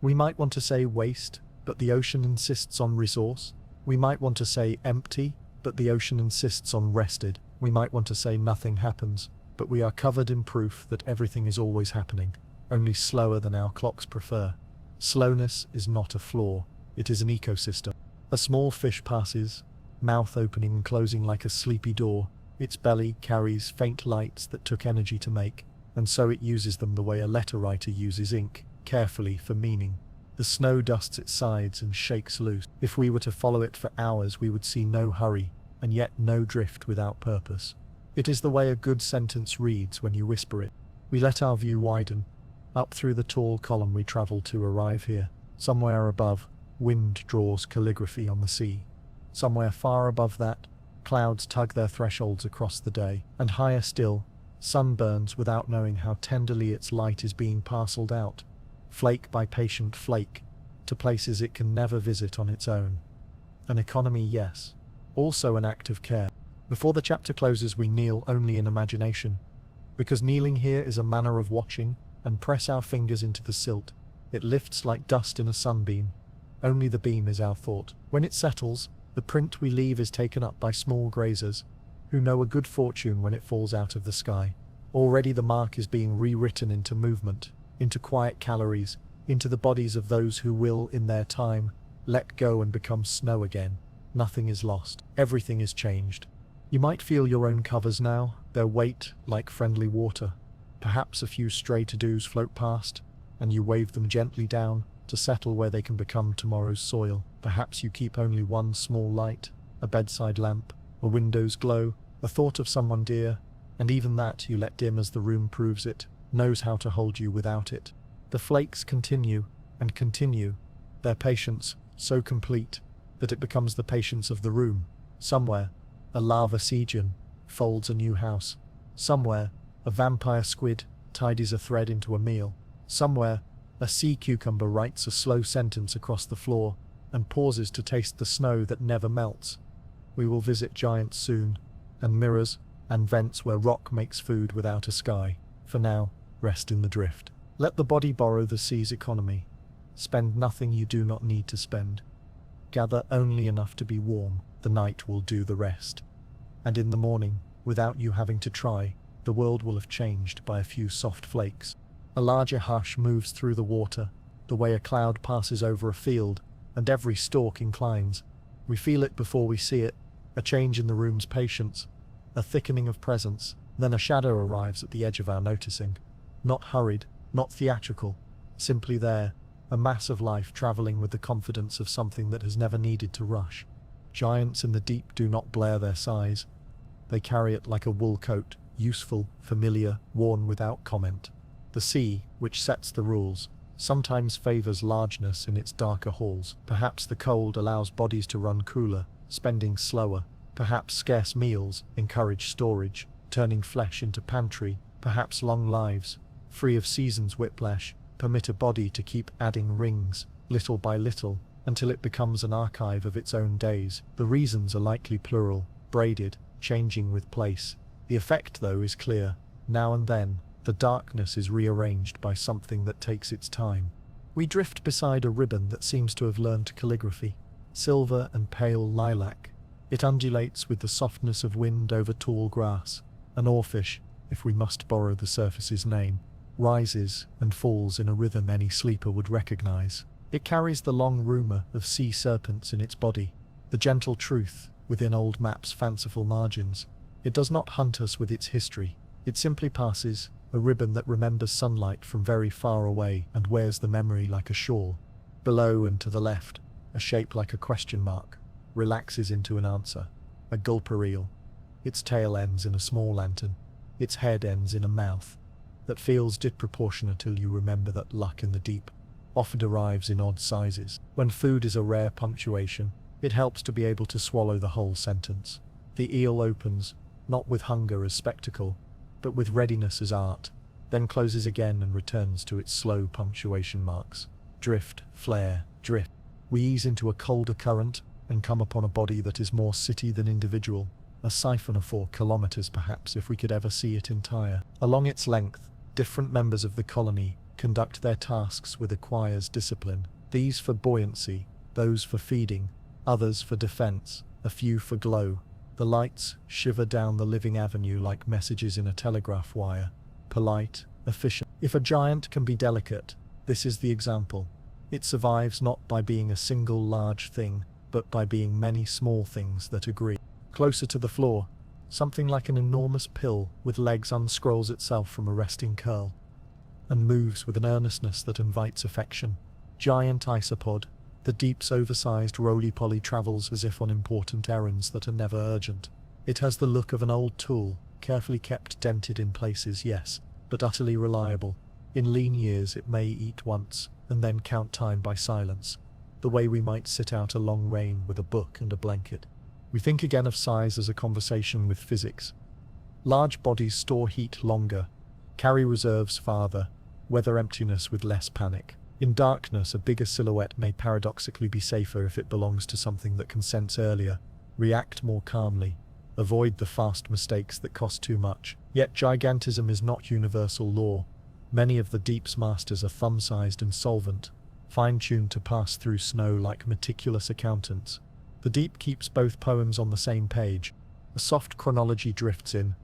We might want to say waste, but the ocean insists on resource. We might want to say empty, but the ocean insists on rested. We might want to say nothing happens, but we are covered in proof that everything is always happening, only slower than our clocks prefer. Slowness is not a flaw, it is an ecosystem. A small fish passes, mouth opening and closing like a sleepy door. Its belly carries faint lights that took energy to make, and so it uses them the way a letter writer uses ink, carefully for meaning. The snow dusts its sides and shakes loose. If we were to follow it for hours, we would see no hurry, and yet no drift without purpose. It is the way a good sentence reads when you whisper it. We let our view widen. Up through the tall column we travel to arrive here. Somewhere above, wind draws calligraphy on the sea. Somewhere far above that, clouds tug their thresholds across the day. And higher still, sun burns without knowing how tenderly its light is being parceled out, flake by patient flake, to places it can never visit on its own. An economy, yes. Also an act of care. Before the chapter closes, we kneel only in imagination, because kneeling here is a manner of watching, and press our fingers into the silt. It lifts like dust in a sunbeam. Only the beam is our thought. When it settles, the print we leave is taken up by small grazers, who know a good fortune when it falls out of the sky. Already the mark is being rewritten into movement, into quiet calories, into the bodies of those who will, in their time, let go and become snow again. Nothing is lost. Everything is changed. You might feel your own covers now, their weight like friendly water. Perhaps a few stray to-dos float past, and you wave them gently down to settle where they can become tomorrow's soil. Perhaps you keep only one small light, a bedside lamp, a window's glow, a thought of someone dear, and even that you let dim as the room proves it, knows how to hold you without it. The flakes continue and continue, their patience so complete that it becomes the patience of the room. Somewhere, a lava Siegen folds a new house. Somewhere, a vampire squid tidies a thread into a meal. Somewhere, a sea cucumber writes a slow sentence across the floor and pauses to taste the snow that never melts. We will visit giants soon, and mirrors, and vents where rock makes food without a sky. For now, rest in the drift. Let the body borrow the sea's economy. Spend nothing you do not need to spend. Gather only enough to be warm. The night will do the rest. And in the morning, without you having to try, the world will have changed by a few soft flakes. A larger hush moves through the water, the way a cloud passes over a field, and every stalk inclines. We feel it before we see it, a change in the room's patience, a thickening of presence, then a shadow arrives at the edge of our noticing. Not hurried, not theatrical, simply there, a mass of life travelling with the confidence of something that has never needed to rush. Giants in the deep do not blare their size. They carry it like a wool coat, useful, familiar, worn without comment. The sea, which sets the rules, sometimes favours largeness in its darker halls. Perhaps the cold allows bodies to run cooler, spending slower. Perhaps scarce meals encourage storage, turning flesh into pantry. Perhaps long lives, free of season's whiplash, permit a body to keep adding rings, little by little, until it becomes an archive of its own days. The reasons are likely plural, braided, changing with place. The effect, though, is clear. Now and then, the darkness is rearranged by something that takes its time. We drift beside a ribbon that seems to have learned calligraphy, silver and pale lilac. It undulates with the softness of wind over tall grass. An oarfish, if we must borrow the surface's name, rises and falls in a rhythm any sleeper would recognize. It carries the long rumour of sea serpents in its body, the gentle truth within old maps' fanciful margins. It does not hunt us with its history. It simply passes, a ribbon that remembers sunlight from very far away and wears the memory like a shawl. Below and to the left, a shape like a question mark. relaxes into an answer. A gulper eel. Its tail ends in a small lantern. Its head ends in a mouth that feels disproportionate till you remember that luck in the deep often arrives in odd sizes. When food is a rare punctuation, it helps to be able to swallow the whole sentence. The eel opens, not with hunger as spectacle, but with readiness as art, then closes again and returns to its slow punctuation marks. Drift, flare, drift. We ease into a colder current and come upon a body that is more city than individual, a siphonophore kilometers perhaps if we could ever see it entire. Along its length, different members of the colony conduct their tasks with a choir's discipline, these for buoyancy, those for feeding, others for defense, a few for glow. The lights shiver down the living avenue like messages in a telegraph wire, polite, efficient. If a giant can be delicate, this is the example. It survives not by being a single large thing, but by being many small things that agree. Closer to the floor, something like an enormous pill with legs unscrolls itself from a resting curl, and moves with an earnestness that invites affection. Giant isopod, the deep's oversized roly-poly travels as if on important errands that are never urgent. It has the look of an old tool, carefully kept, dented in places, yes, but utterly reliable. In lean years it may eat once, and then count time by silence, the way we might sit out a long rain with a book and a blanket. We think again of size as a conversation with physics. Large bodies store heat longer, carry reserves farther, weather emptiness with less panic. In darkness, a bigger silhouette may paradoxically be safer if it belongs to something that can sense earlier, react more calmly, avoid the fast mistakes that cost too much. Yet gigantism is not universal law. Many of the deep's masters are thumb-sized and solvent, fine-tuned to pass through snow like meticulous accountants. The deep keeps both poems on the same page. A soft chronology drifts in.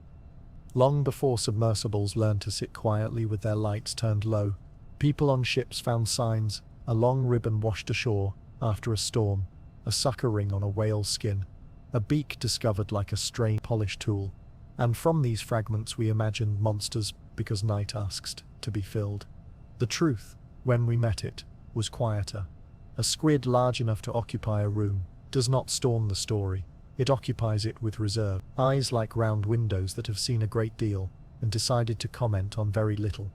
Long before submersibles learned to sit quietly with their lights turned low, people on ships found signs, a long ribbon washed ashore after a storm, a sucker ring on a whale's skin, a beak discovered like a stray polished tool. And from these fragments we imagined monsters because night asked to be filled. The truth, when we met it, was quieter. A squid large enough to occupy a room does not storm the story. It occupies it with reserve. Eyes like round windows that have seen a great deal and decided to comment on very little.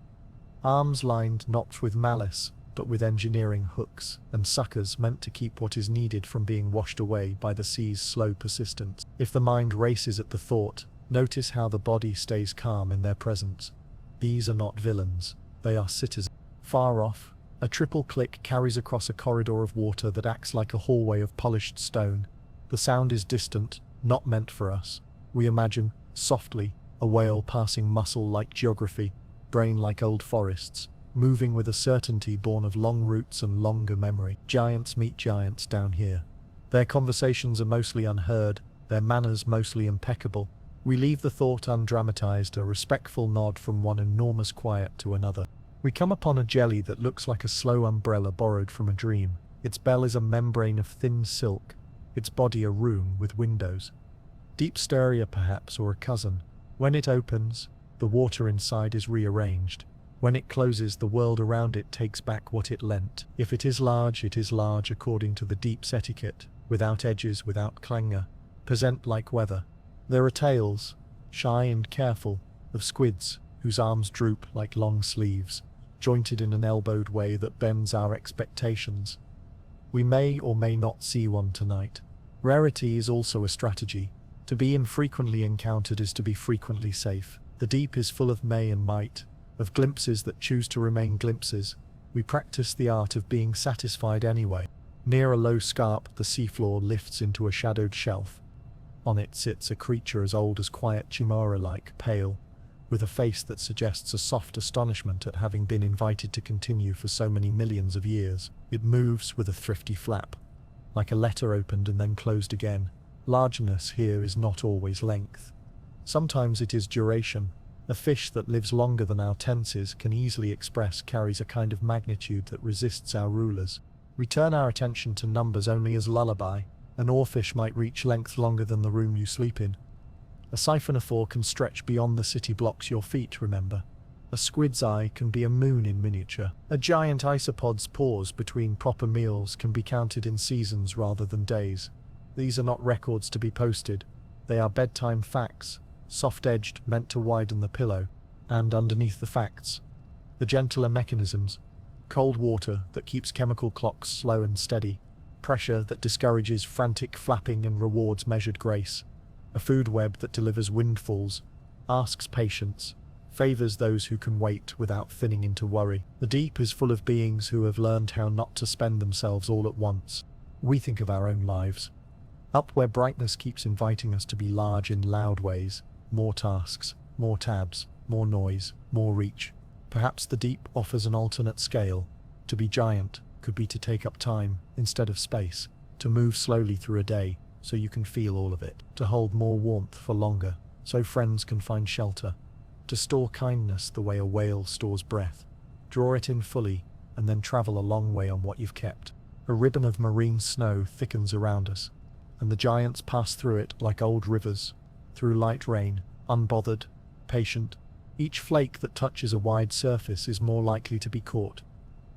Arms lined not with malice, but with engineering hooks and suckers meant to keep what is needed from being washed away by the sea's slow persistence. If the mind races at the thought, notice how the body stays calm in their presence. These are not villains, they are citizens. Far off, a triple click carries across a corridor of water that acts like a hallway of polished stone. The sound is distant, not meant for us. We imagine, softly, a whale passing muscle like geography, brain like old forests, moving with a certainty born of long roots and longer memory. Giants meet giants down here. Their conversations are mostly unheard, their manners mostly impeccable. We leave the thought undramatized, a respectful nod from one enormous quiet to another. We come upon a jelly that looks like a slow umbrella borrowed from a dream. Its bell is a membrane of thin silk, its body a room with windows. Deep styria perhaps, or a cousin. When it opens, the water inside is rearranged. When it closes, the world around it takes back what it lent. If it is large according to the deep's etiquette, without edges, without clangor, present like weather. There are tales, shy and careful, of squids whose arms droop like long sleeves, jointed in an elbowed way that bends our expectations. We may or may not see one tonight. Rarity is also a strategy. To be infrequently encountered is to be frequently safe. The deep is full of may and might, of glimpses that choose to remain glimpses. We practice the art of being satisfied anyway. Near a low scarp, the seafloor lifts into a shadowed shelf. On it sits a creature as old as quiet, chimera-like, pale, with a face that suggests a soft astonishment at having been invited to continue for so many millions of years. It moves with a thrifty flap, like a letter opened and then closed again. Largeness here is not always length. Sometimes it is duration. A fish that lives longer than our tenses can easily express carries a kind of magnitude that resists our rulers. We turn our attention to numbers only as lullaby. An oarfish might reach length longer than the room you sleep in. A siphonophore can stretch beyond the city blocks your feet, remember. A squid's eye can be a moon in miniature. A giant isopod's pause between proper meals can be counted in seasons rather than days. These are not records to be posted. They are bedtime facts, soft-edged, meant to widen the pillow. And underneath the facts, the gentler mechanisms. Cold water that keeps chemical clocks slow and steady. Pressure that discourages frantic flapping and rewards measured grace. A food web that delivers windfalls, asks patience, favors those who can wait without thinning into worry. The deep is full of beings who have learned how not to spend themselves all at once. We think of our own lives. Up where brightness keeps inviting us to be large in loud ways, more tasks, more tabs, more noise, more reach. Perhaps the deep offers an alternate scale. To be giant could be to take up time instead of space, to move slowly through a day so you can feel all of it, to hold more warmth for longer so friends can find shelter, to store kindness the way a whale stores breath, draw it in fully and then travel a long way on what you've kept. A ribbon of marine snow thickens around us, and the giants pass through it like old rivers, through light rain, unbothered, patient. Each flake that touches a wide surface is more likely to be caught,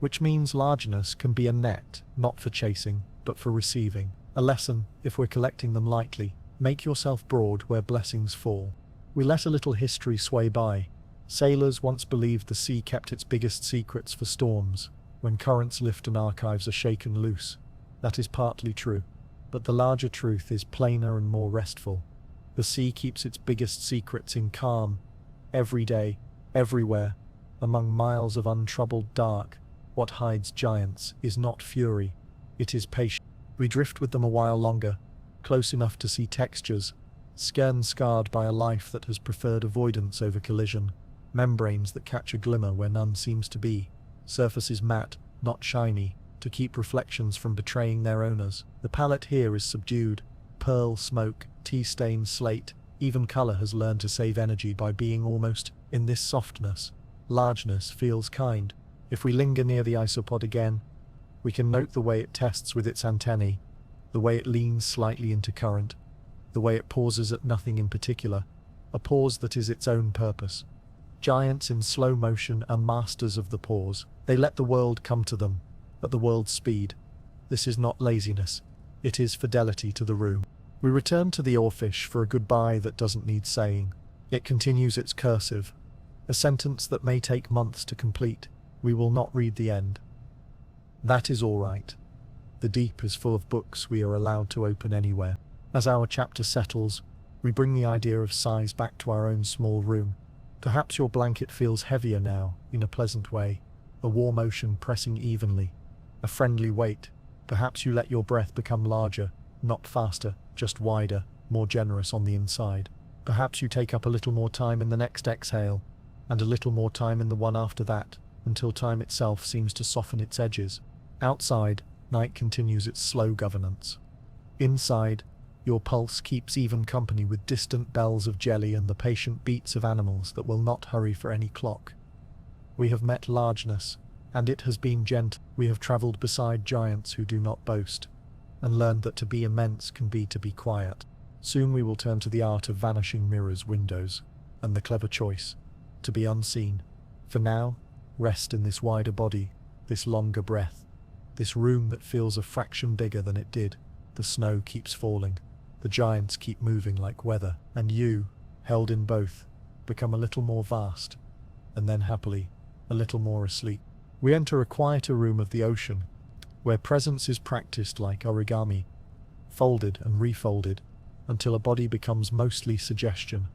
which means largeness can be a net, not for chasing, but for receiving. A lesson, if we're collecting them lightly, make yourself broad where blessings fall. We let a little history sway by. Sailors once believed the sea kept its biggest secrets for storms, when currents lift and archives are shaken loose. That is partly true, but the larger truth is plainer and more restful. The sea keeps its biggest secrets in calm, every day, everywhere, among miles of untroubled dark. What hides giants is not fury, it is patience. We drift with them a while longer, close enough to see textures, scarred by a life that has preferred avoidance over collision, membranes that catch a glimmer where none seems to be, surfaces matte, not shiny, to keep reflections from betraying their owners. The palette here is subdued, pearl smoke, tea-stained slate, even color has learned to save energy by being almost in this softness. Largeness feels kind. If we linger near the isopod again, we can note the way it tests with its antennae, the way it leans slightly into current, the way it pauses at nothing in particular, a pause that is its own purpose. Giants in slow motion are masters of the pause. They let the world come to them, at the world's speed. This is not laziness, it is fidelity to the room. We return to the oarfish for a goodbye that doesn't need saying. It continues its cursive, a sentence that may take months to complete. We will not read the end. That is all right. The deep is full of books we are allowed to open anywhere. As our chapter settles, we bring the idea of size back to our own small room. Perhaps your blanket feels heavier now, in a pleasant way, a warm ocean pressing evenly, a friendly weight. Perhaps you let your breath become larger, not faster, just wider, more generous on the inside. Perhaps you take up a little more time in the next exhale, and a little more time in the one after that, until time itself seems to soften its edges. Outside, night continues its slow governance. Inside, your pulse keeps even company with distant bells of jelly and the patient beats of animals that will not hurry for any clock. We have met largeness, and it has been gentle. We have travelled beside giants who do not boast, and learned that to be immense can be to be quiet. Soon we will turn to the art of vanishing mirrors, windows, and the clever choice, to be unseen. For now, rest in this wider body, this longer breath, this room that feels a fraction bigger than it did. The snow keeps falling, the giants keep moving like weather, and you, held in both, become a little more vast, and then happily, a little more asleep. We enter a quieter room of the ocean, where presence is practiced like origami, folded and refolded, until a body becomes mostly suggestion.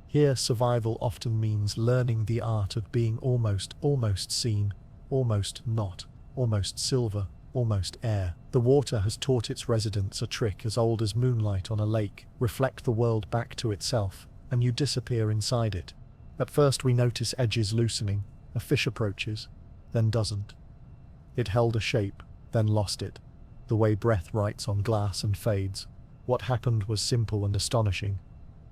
Here survival often means learning the art of being almost seen, almost not, almost silver, almost air. The water has taught its residents a trick as old as moonlight on a lake. Reflect the world back to itself, and you disappear inside it. At first we notice edges loosening, a fish approaches, then doesn't. It held a shape, then lost it, the way breath writes on glass and fades. What happened was simple and astonishing.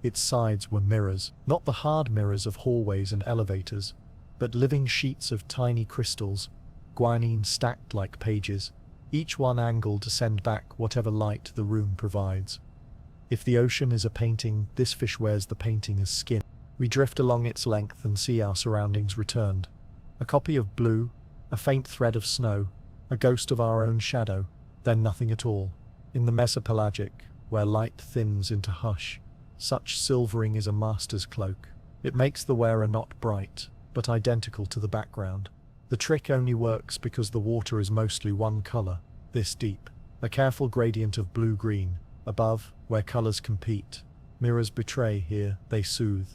Its sides were mirrors, not the hard mirrors of hallways and elevators, but living sheets of tiny crystals, guanine stacked like pages, each one angled to send back whatever light the room provides. If the ocean is a painting, this fish wears the painting as skin. We drift along its length and see our surroundings returned. A copy of blue, a faint thread of snow, a ghost of our own shadow, then nothing at all. In the mesopelagic, where light thins into hush, such silvering is a master's cloak. It makes the wearer not bright, but identical to the background. The trick only works because the water is mostly one color, this deep. A careful gradient of blue-green, above, where colors compete. Mirrors betray here, they soothe.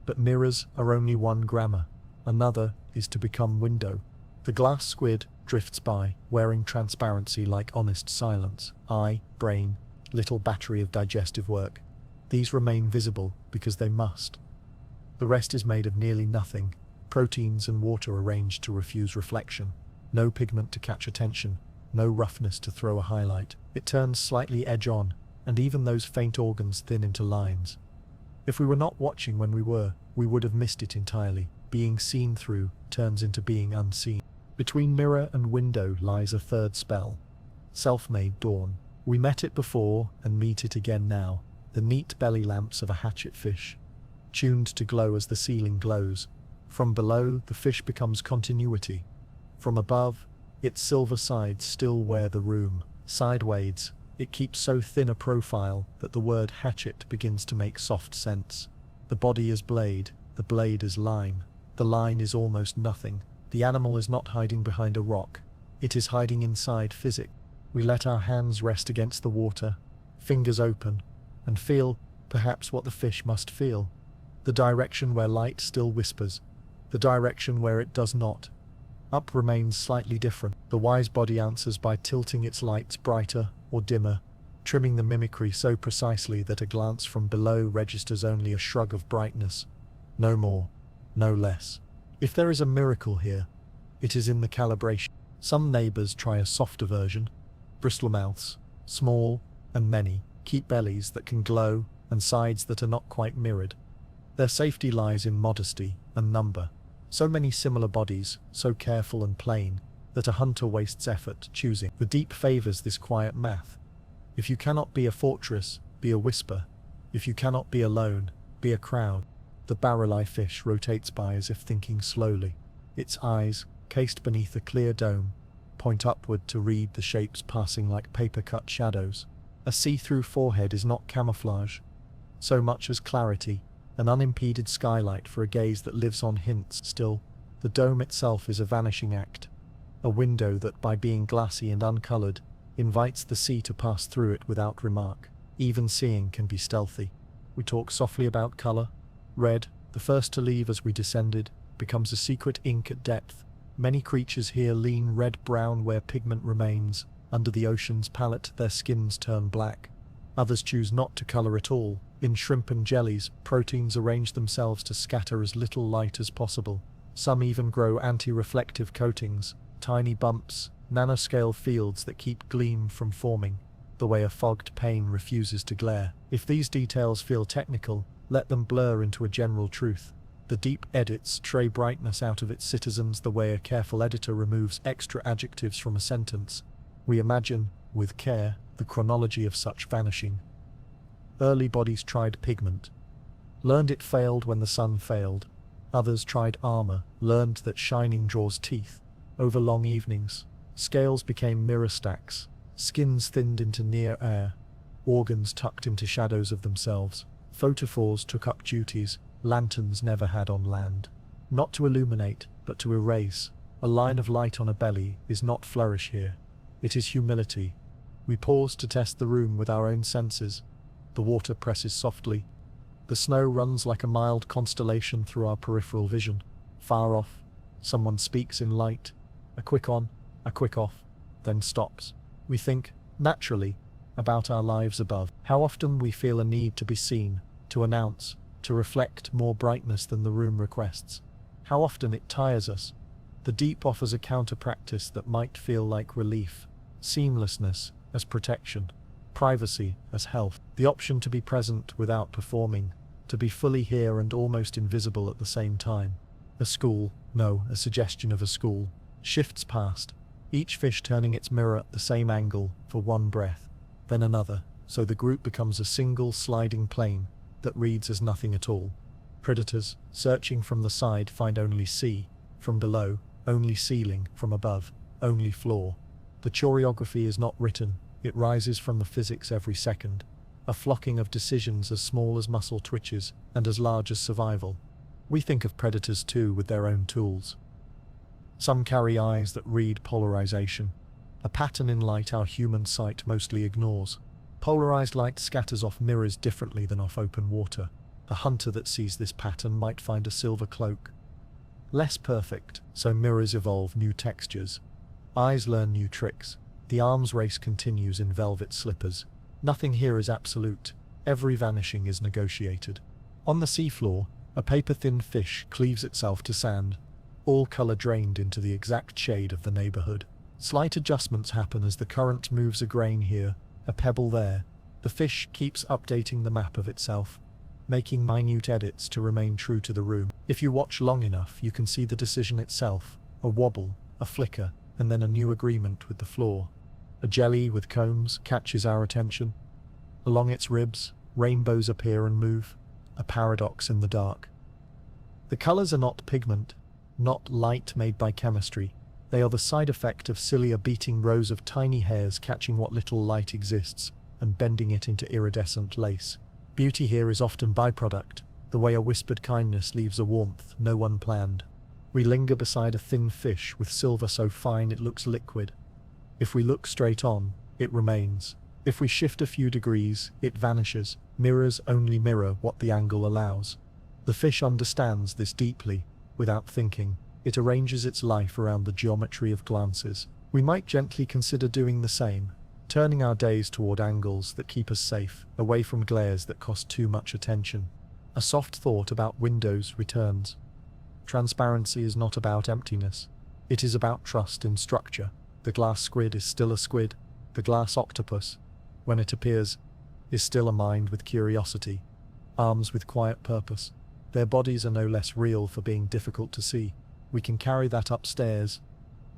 But mirrors are only one grammar. Another is to become window. The glass squid drifts by, wearing transparency like honest silence. Eye, brain, little battery of digestive work. These remain visible because they must. The rest is made of nearly nothing, proteins and water arranged to refuse reflection. No pigment to catch attention, no roughness to throw a highlight. It turns slightly edge-on, and even those faint organs thin into lines. If we were not watching when we would have missed it entirely. Being seen through turns into being unseen. Between mirror and window lies a third spell. Self-made dawn. We met it before and meet it again now. The neat belly lamps of a hatchet fish, tuned to glow as the ceiling glows. From below, the fish becomes continuity. From above, its silver sides still wear the room. Sideways, it keeps so thin a profile that the word hatchet begins to make soft sense. The body is blade, the blade is line. The line is almost nothing. The animal is not hiding behind a rock. It is hiding inside physics. We let our hands rest against the water, fingers open, and feel, perhaps, what the fish must feel. The direction where light still whispers. The direction where it does not. Up remains slightly different. The wise body answers by tilting its lights brighter or dimmer, trimming the mimicry so precisely that a glance from below registers only a shrug of brightness. No more, no less. If there is a miracle here, it is in the calibration. Some neighbors try a softer version. Bristlemouths, small and many, keep bellies that can glow and sides that are not quite mirrored. Their safety lies in modesty and number. So many similar bodies, so careful and plain, that a hunter wastes effort choosing. The deep favors this quiet math. If you cannot be a fortress, be a whisper. If you cannot be alone, be a crowd. The barrel-eye fish rotates by as if thinking slowly. Its eyes, cased beneath a clear dome, point upward to read the shapes passing like paper-cut shadows. A see-through forehead is not camouflage, so much as clarity, an unimpeded skylight for a gaze that lives on hints. Still, the dome itself is a vanishing act, a window that, by being glassy and uncolored, invites the sea to pass through it without remark. Even seeing can be stealthy. We talk softly about color. Red, the first to leave as we descended, becomes a secret ink at depth. Many creatures here lean red-brown where pigment remains. Under the ocean's palette, their skins turn black. Others choose not to color at all. In shrimp and jellies, proteins arrange themselves to scatter as little light as possible. Some even grow anti-reflective coatings, tiny bumps, nanoscale fields that keep gleam from forming, the way a fogged pane refuses to glare. If these details feel technical, let them blur into a general truth. The deep edits tray brightness out of its citizens the way a careful editor removes extra adjectives from a sentence. We imagine, with care, the chronology of such vanishing. Early bodies tried pigment. Learned it failed when the sun failed. Others tried armor, learned that shining draws teeth. Over long evenings, scales became mirror stacks, skins thinned into near air, organs tucked into shadows of themselves. Photophores took up duties lanterns never had on land. Not to illuminate, but to erase. A line of light on a belly is not flourish here. It is humility. We pause to test the room with our own senses. The water presses softly. The snow runs like a mild constellation through our peripheral vision. Far off, someone speaks in light. A quick on, a quick off, then stops. We think, naturally, about our lives above. How often we feel a need to be seen, to announce, to reflect more brightness than the room requests. How often it tires us. The deep offers a counter-practice that might feel like relief. Seamlessness as protection. Privacy as health. The option to be present without performing. To be fully here and almost invisible at the same time. A suggestion of a school. Shifts past. Each fish turning its mirror at the same angle for one breath. Then another. So the group becomes a single sliding plane that reads as nothing at all. Predators, searching from the side, find only sea. From below, only ceiling. From above, only floor. The choreography is not written, It rises from the physics every second, a flocking of decisions as small as muscle twitches and as large as survival. We think of predators too with their own tools. Some carry eyes that read polarization, a pattern in light our human sight mostly ignores. Polarized light scatters off mirrors differently than off open water. A hunter that sees this pattern might find a silver cloak. Less perfect, so mirrors evolve new textures. Eyes learn new tricks. The arms race continues in velvet slippers. Nothing here is absolute. Every vanishing is negotiated. On the seafloor, a paper-thin fish cleaves itself to sand, all color drained into the exact shade of the neighborhood. Slight adjustments happen as the current moves a grain here, a pebble there. The fish keeps updating the map of itself, making minute edits to remain true to the room. If you watch long enough, you can see the decision itself, a wobble, a flicker, and then a new agreement with the floor. A jelly with combs catches our attention. Along its ribs, rainbows appear and move, a paradox in the dark. The colors are not pigment, not light made by chemistry. They are the side effect of cilia beating rows of tiny hairs catching what little light exists and bending it into iridescent lace. Beauty here is often byproduct, the way a whispered kindness leaves a warmth no one planned. We linger beside a thin fish with silver so fine it looks liquid. If we look straight on, it remains. If we shift a few degrees, it vanishes. Mirrors only mirror what the angle allows. The fish understands this deeply, without thinking. It arranges its life around the geometry of glances. We might gently consider doing the same, turning our gaze toward angles that keep us safe, away from glares that cost too much attention. A soft thought about windows returns. Transparency is not about emptiness. It is about trust in structure. The glass squid is still a squid. The glass octopus, when it appears, is still a mind with curiosity, arms with quiet purpose. Their bodies are no less real for being difficult to see. We can carry that upstairs.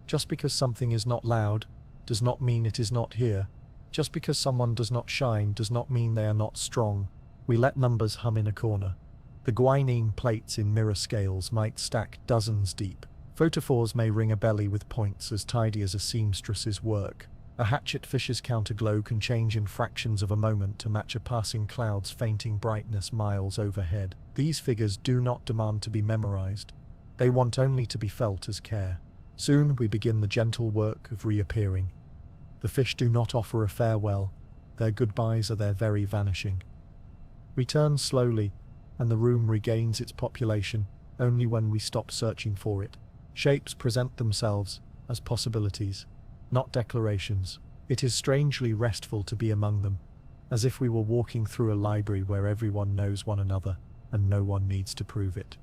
Just because something is not loud does not mean it is not here. Just because someone does not shine does not mean they are not strong. We let numbers hum in a corner. The guanine plates in mirror scales might stack dozens deep. Photophores may ring a belly with points as tidy as a seamstress's work. A hatchetfish's counterglow can change in fractions of a moment to match a passing cloud's fainting brightness miles overhead. These figures do not demand to be memorized. They want only to be felt as care. Soon we begin the gentle work of reappearing. The fish do not offer a farewell. Their goodbyes are their very vanishing. We turn slowly, and the room regains its population only when we stop searching for it. Shapes present themselves as possibilities, not declarations. It is strangely restful to be among them, as if we were walking through a library where everyone knows one another and no one needs to prove it.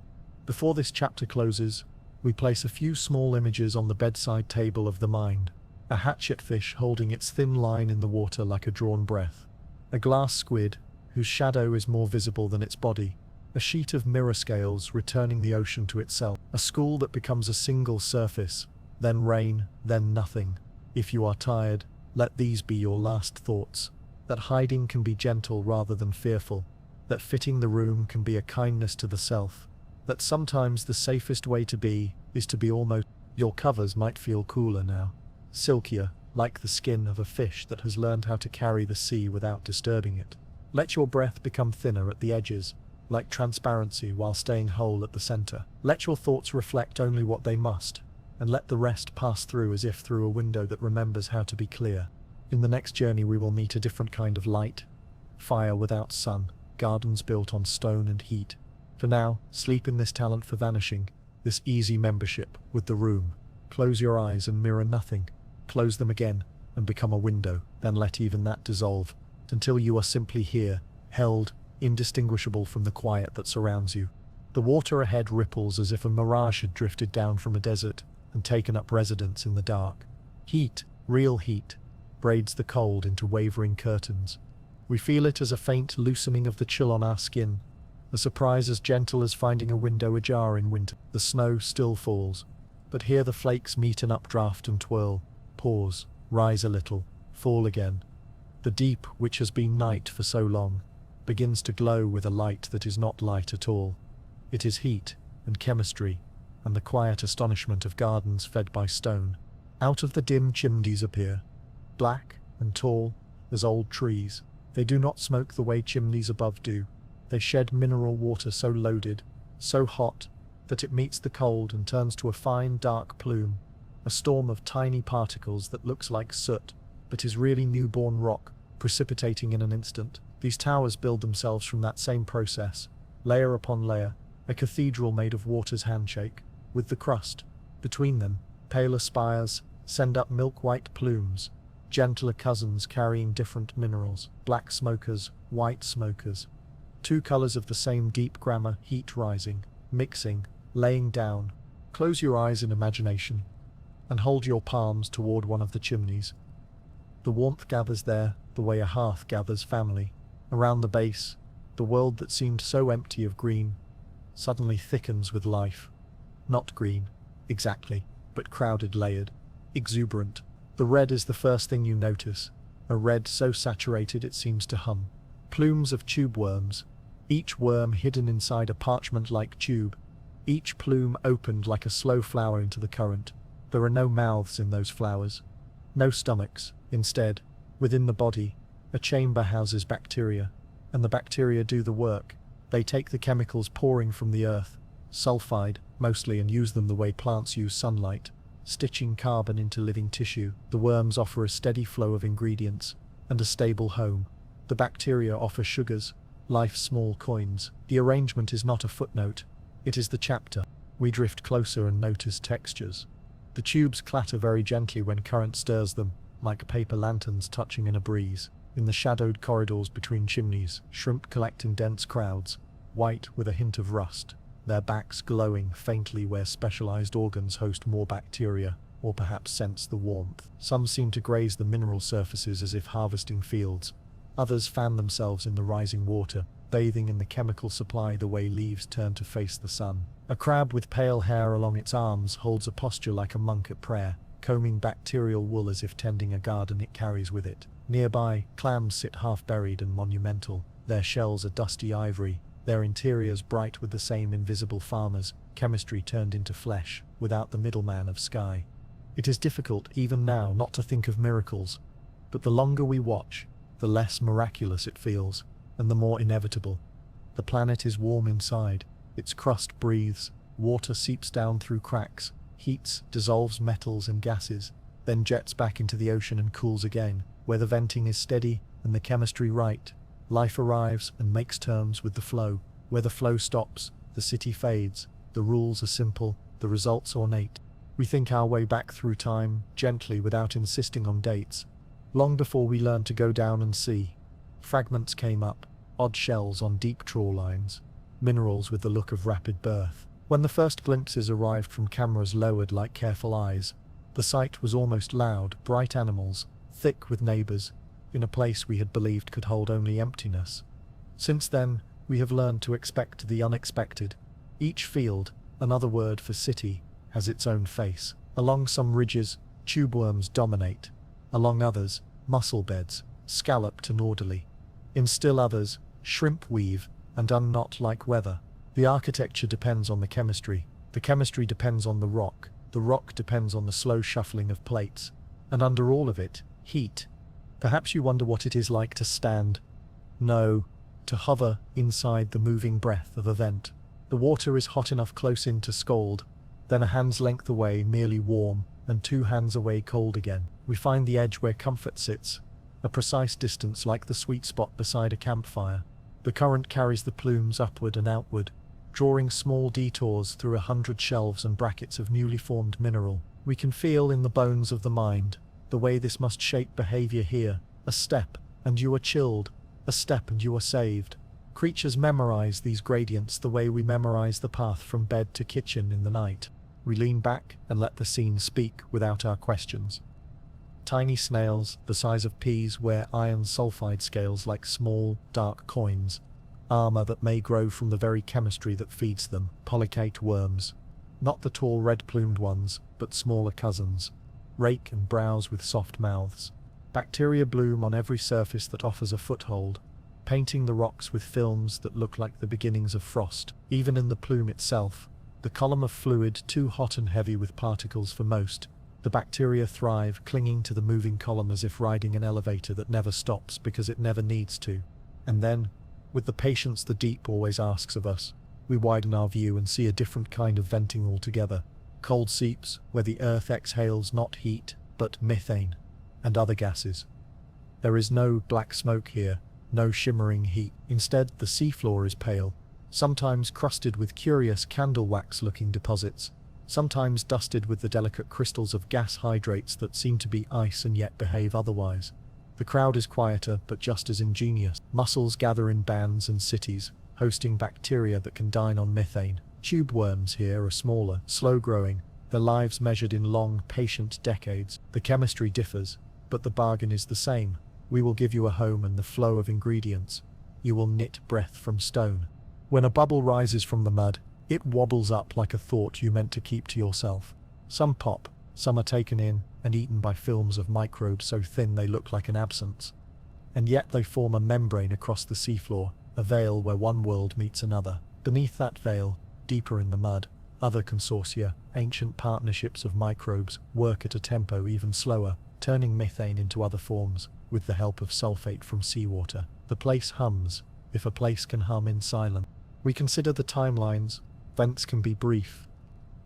Before this chapter closes, we place a few small images on the bedside table of the mind. A hatchetfish holding its thin line in the water like a drawn breath. A glass squid, whose shadow is more visible than its body. A sheet of mirror scales returning the ocean to itself. A school that becomes a single surface, then rain, then nothing. If you are tired, let these be your last thoughts. That hiding can be gentle rather than fearful. That fitting the room can be a kindness to the self. That sometimes the safest way to be is to be almost. Your covers might feel cooler now. Silkier, like the skin of a fish that has learned how to carry the sea without disturbing it. Let your breath become thinner at the edges, like transparency while staying whole at the center. Let your thoughts reflect only what they must, and let the rest pass through as if through a window that remembers how to be clear. In the next journey we will meet a different kind of light. Fire without sun, gardens built on stone and heat. For now, sleep in this talent for vanishing, this easy membership with the room. Close your eyes and mirror nothing. Close them again, and become a window, then let even that dissolve, until you are simply here, held, indistinguishable from the quiet that surrounds you. The water ahead ripples as if a mirage had drifted down from a desert and taken up residence in the dark. Heat, real heat, braids the cold into wavering curtains. We feel it as a faint loosening of the chill on our skin, a surprise as gentle as finding a window ajar in winter. The snow still falls, but here the flakes meet an updraft and twirl, pause, rise a little, fall again. The deep, which has been night for so long, begins to glow with a light that is not light at all. It is heat, and chemistry, and the quiet astonishment of gardens fed by stone. Out of the dim chimneys appear black, and tall as old trees. They do not smoke the way chimneys above do. They shed mineral water so loaded, so hot, that it meets the cold and turns to a fine dark plume, a storm of tiny particles that looks like soot, but is really newborn rock, precipitating in an instant. These towers build themselves from that same process, layer upon layer, a cathedral made of water's handshake, with the crust. Between them, paler spires send up milk-white plumes, gentler cousins carrying different minerals, black smokers, white smokers. Two colors of the same deep grammar, heat rising, mixing, laying down. Close your eyes in imagination, and hold your palms toward one of the chimneys. The warmth gathers there, the way a hearth gathers family. Around the base, the world that seemed so empty of green suddenly thickens with life. Not green, exactly, but crowded, layered, exuberant. The red is the first thing you notice, a red so saturated it seems to hum. Plumes of tube worms, each worm hidden inside a parchment-like tube, each plume opened like a slow flower into the current. There are no mouths in those flowers, no stomachs. Instead, within the body, a chamber houses bacteria, and the bacteria do the work. They take the chemicals pouring from the earth, sulfide mostly, and use them the way plants use sunlight, stitching carbon into living tissue. The worms offer a steady flow of ingredients and a stable home. The bacteria offer sugars, life's small coins. The arrangement is not a footnote, it is the chapter. We drift closer and notice textures. The tubes clatter very gently when current stirs them, like paper lanterns touching in a breeze. In the shadowed corridors between chimneys, shrimp collect in dense crowds, white with a hint of rust, their backs glowing faintly where specialized organs host more bacteria, or perhaps sense the warmth. Some seem to graze the mineral surfaces as if harvesting fields. Others fan themselves in the rising water, bathing in the chemical supply the way leaves turn to face the sun. A crab with pale hair along its arms holds a posture like a monk at prayer, combing bacterial wool as if tending a garden it carries with it. Nearby, clams sit half-buried and monumental. Their shells are dusty ivory, their interiors bright with the same invisible farmers, chemistry turned into flesh, without the middleman of sky. It is difficult, even now, not to think of miracles, but the longer we watch, the less miraculous it feels, and the more inevitable. The planet is warm inside, its crust breathes, water seeps down through cracks, heats, dissolves metals and gases, then jets back into the ocean and cools again. Where the venting is steady and the chemistry right, life arrives and makes terms with the flow. Where the flow stops, the city fades. The rules are simple, the results ornate. We think our way back through time, gently, without insisting on dates. Long before we learned to go down and see, fragments came up, odd shells on deep trawl lines, minerals with the look of rapid birth. When the first glimpses arrived from cameras lowered like careful eyes, the sight was almost loud. Bright animals, thick with neighbors, in a place we had believed could hold only emptiness. Since then, we have learned to expect the unexpected. Each field, another word for city, has its own face. Along some ridges, tube worms dominate. Along others, mussel beds, scalloped and orderly. In still others, shrimp weave and unknot like weather. The architecture depends on the chemistry depends on the rock depends on the slow shuffling of plates, and under all of it, heat. Perhaps you wonder what it is like to stand. No, to hover inside the moving breath of a vent. The water is hot enough close in to scald, then a hand's length away merely warm, and 2 hands away cold again. We find the edge where comfort sits, a precise distance like the sweet spot beside a campfire. The current carries the plumes upward and outward, drawing small detours through 100 shelves and brackets of newly formed mineral. We can feel in the bones of the mind the way this must shape behavior here. A step, and you are chilled. A step and you are saved. Creatures memorize these gradients the way we memorize the path from bed to kitchen in the night. We lean back and let the scene speak without our questions. Tiny snails, the size of peas, wear iron sulfide scales like small, dark coins. Armor that may grow from the very chemistry that feeds them. Polychaete worms. Not the tall red-plumed ones, but smaller cousins. Rake and browse with soft mouths. Bacteria bloom on every surface that offers a foothold, painting the rocks with films that look like the beginnings of frost. Even in the plume itself, the column of fluid too hot and heavy with particles for most, The bacteria thrive, clinging to the moving column as if riding an elevator that never stops because it never needs to. And then, with the patience the deep always asks of us, we widen our view and see a different kind of venting altogether. Cold seeps, where the earth exhales not heat, but methane, and other gases. There is no black smoke here, no shimmering heat. Instead, the seafloor is pale, sometimes crusted with curious candle wax-looking deposits, sometimes dusted with the delicate crystals of gas hydrates that seem to be ice and yet behave otherwise. The crowd is quieter, but just as ingenious. Mussels gather in bands and cities, hosting bacteria that can dine on methane. Tube worms here are smaller, slow-growing, their lives measured in long, patient decades. The chemistry differs, but the bargain is the same. We will give you a home and the flow of ingredients. You will knit breath from stone. When a bubble rises from the mud, it wobbles up like a thought you meant to keep to yourself. Some pop, some are taken in and eaten by films of microbes so thin they look like an absence. And yet they form a membrane across the seafloor, a veil where one world meets another. Beneath that veil, deeper in the mud, other consortia, ancient partnerships of microbes, work at a tempo even slower, turning methane into other forms, with the help of sulfate from seawater. The place hums, if a place can hum in silence. We consider the timelines. Vents can be brief,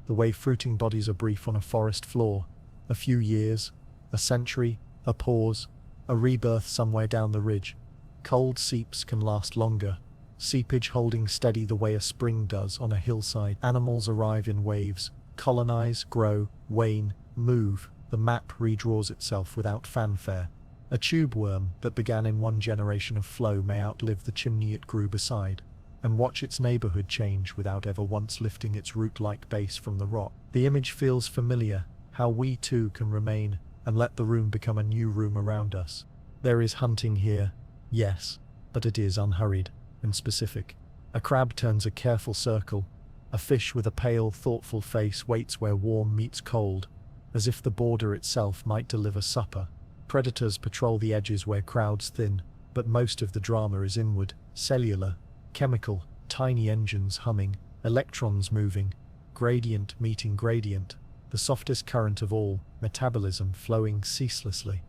the way fruiting bodies are brief on a forest floor. A few years, a century, a pause, a rebirth somewhere down the ridge. Cold seeps can last longer, seepage holding steady the way a spring does on a hillside. Animals arrive in waves, colonize, grow, wane, move. The map redraws itself without fanfare. A tube worm that began in one generation of flow may outlive the chimney it grew beside, and watch its neighborhood change without ever once lifting its root-like base from the rock. The image feels familiar, how we too can remain and let the room become a new room around us. There is hunting here, yes, but it is unhurried and specific. A crab turns a careful circle. A fish with a pale, thoughtful face waits where warm meets cold, as if the border itself might deliver supper. Predators patrol the edges where crowds thin, but most of the drama is inward, cellular, chemical, tiny engines humming, electrons moving, gradient meeting gradient, the softest current of all, metabolism flowing ceaselessly.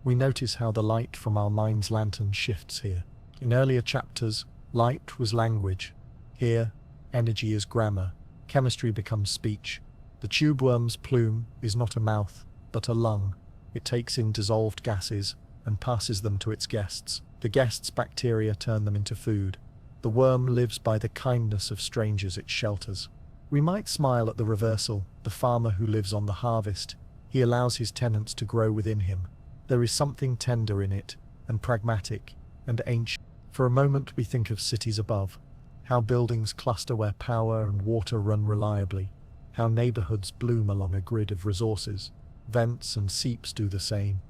We notice how the light from our mind's lantern shifts here. In earlier chapters, light was language. Here, energy is grammar. Chemistry becomes speech. The tube worm's plume is not a mouth, but a lung. It takes in dissolved gases and passes them to its guests. The guests' bacteria turn them into food. The worm lives by the kindness of strangers it shelters. We might smile at the reversal, the farmer who lives on the harvest. He allows his tenants to grow within him. There is something tender in it, and pragmatic, and ancient. For a moment we think of cities above, how buildings cluster where power and water run reliably, how neighborhoods bloom along a grid of resources. Vents and seeps do the same,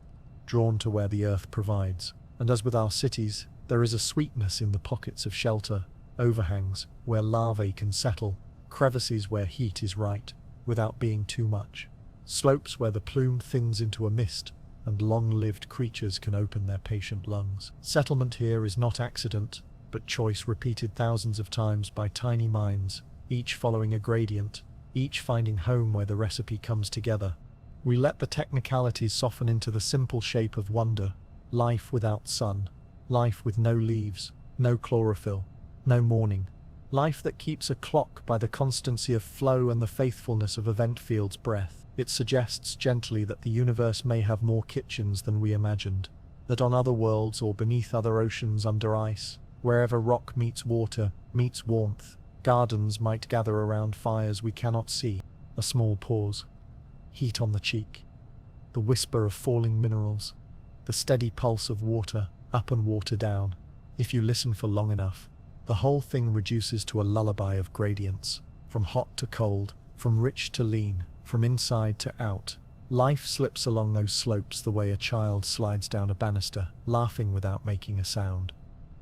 drawn to where the earth provides. And as with our cities, there is a sweetness in the pockets of shelter, overhangs where larvae can settle, crevices where heat is right, without being too much, slopes where the plume thins into a mist, and long-lived creatures can open their patient lungs. Settlement here is not accident, but choice repeated thousands of times by tiny minds, each following a gradient, each finding home where the recipe comes together. We let the technicalities soften into the simple shape of wonder. Life without sun, life with no leaves, no chlorophyll, no morning. Life that keeps a clock by the constancy of flow and the faithfulness of a vent field's breath. It suggests gently that the universe may have more kitchens than we imagined, that on other worlds or beneath other oceans under ice, wherever rock meets water, meets warmth, gardens might gather around fires we cannot see. A small pause. Heat on the cheek. The whisper of falling minerals. The steady pulse of water, up and water down. If you listen for long enough, the whole thing reduces to a lullaby of gradients, from hot to cold, from rich to lean, from inside to out. Life slips along those slopes the way a child slides down a banister, laughing without making a sound.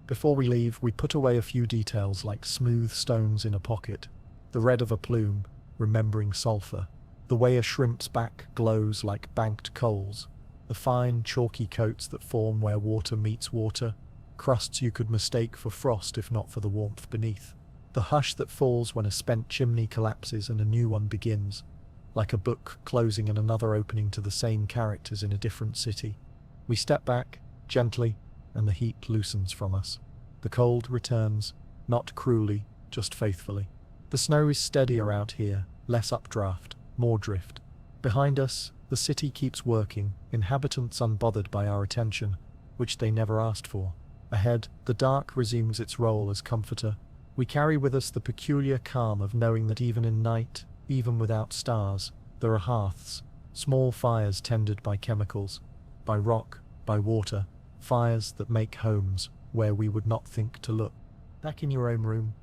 Before we leave, we put away a few details like smooth stones in a pocket, the red of a plume, remembering sulfur, the way a shrimp's back glows like banked coals, the fine, chalky coats that form where water meets water, crusts you could mistake for frost if not for the warmth beneath, the hush that falls when a spent chimney collapses and a new one begins. like a book closing and another opening to the same characters in a different city. We step back, gently, and the heat loosens from us. The cold returns, not cruelly, just faithfully. The snow is steadier out here, less updraft, more drift. Behind us, the city keeps working, inhabitants unbothered by our attention, which they never asked for. Ahead, the dark resumes its role as comforter. We carry with us the peculiar calm of knowing that even in night, even without stars, there are hearths, small fires tended by chemicals, by rock, by water, fires that make homes where we would not think to look. Back in your own room,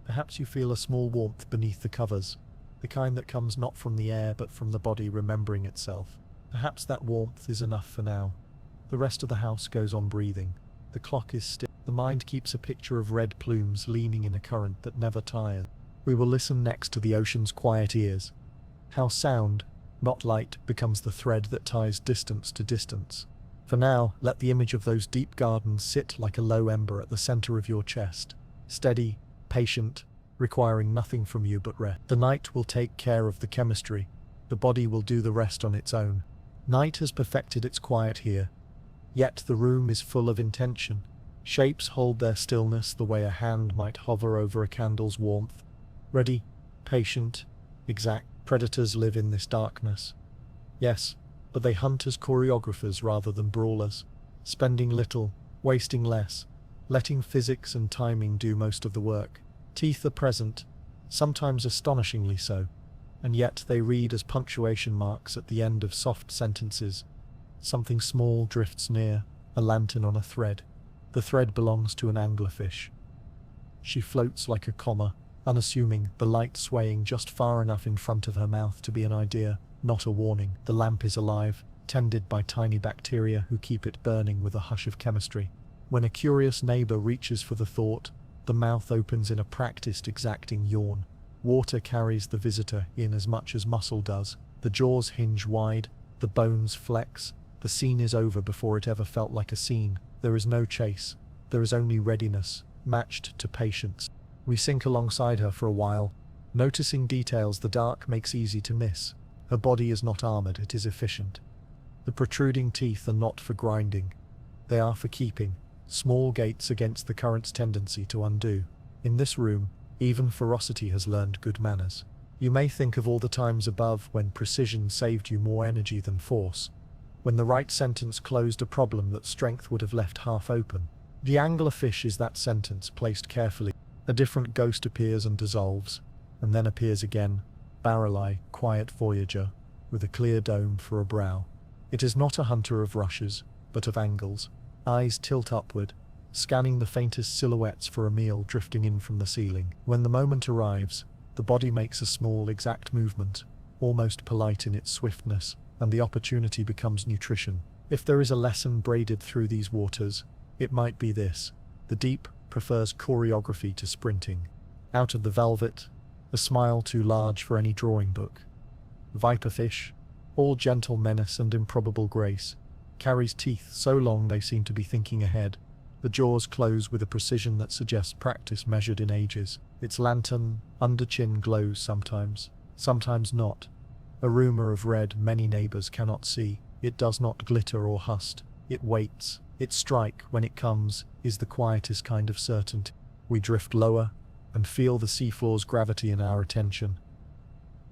perhaps you feel a small warmth beneath the covers, the kind that comes not from the air but from the body remembering itself. Perhaps that warmth is enough for now. The rest of the house goes on breathing. The clock is still. The mind keeps a picture of red plumes leaning in a current that never tires. We will listen next to the ocean's quiet ears. How sound, not light, becomes the thread that ties distance to distance. For now, let the image of those deep gardens sit like a low ember at the center of your chest. Steady, patient, requiring nothing from you but rest. The night will take care of the chemistry. The body will do the rest on its own. Night has perfected its quiet here. Yet the room is full of intention. Shapes hold their stillness the way a hand might hover over a candle's warmth. Ready, patient, exact. Predators live in this darkness. Yes, but they hunt as choreographers rather than brawlers, spending little, wasting less, letting physics and timing do most of the work. Teeth are present, sometimes astonishingly so, and yet they read as punctuation marks at the end of soft sentences. Something small drifts near, a lantern on a thread. The thread belongs to an anglerfish. She floats like a comma, unassuming, the light swaying just far enough in front of her mouth to be an idea, not a warning. The lamp is alive, tended by tiny bacteria who keep it burning with a hush of chemistry. When a curious neighbor reaches for the thought, the mouth opens in a practiced, exacting yawn. Water carries the visitor in as much as muscle does. The jaws hinge wide, the bones flex. The scene is over before it ever felt like a scene. There is no chase. There is only readiness, matched to patience. We sink alongside her for a while, noticing details the dark makes easy to miss. Her body is not armored, it is efficient. The protruding teeth are not for grinding. They are for keeping, small gates against the current's tendency to undo. In this room, even ferocity has learned good manners. You may think of all the times above when precision saved you more energy than force, when the right sentence closed a problem that strength would have left half open. The anglerfish is that sentence placed carefully. A different ghost appears and dissolves, and then appears again, barrel-eye, quiet voyager, with a clear dome for a brow. It is not a hunter of rushes, but of angles. Eyes tilt upward, scanning the faintest silhouettes for a meal drifting in from the ceiling. When the moment arrives, the body makes a small, exact movement, almost polite in its swiftness, and the opportunity becomes nutrition. If there is a lesson braided through these waters, it might be this: the deep prefers choreography to sprinting. Out of the velvet, a smile too large for any drawing book. Viperfish, all gentle menace and improbable grace, carries teeth so long they seem to be thinking ahead. The jaws close with a precision that suggests practice measured in ages. Its lantern, underchin glows sometimes, sometimes not. A rumor of red many neighbors cannot see. It does not glitter or hust. It waits. Its strike, when it comes, is the quietest kind of certainty. We drift lower, and feel the seafloor's gravity in our attention.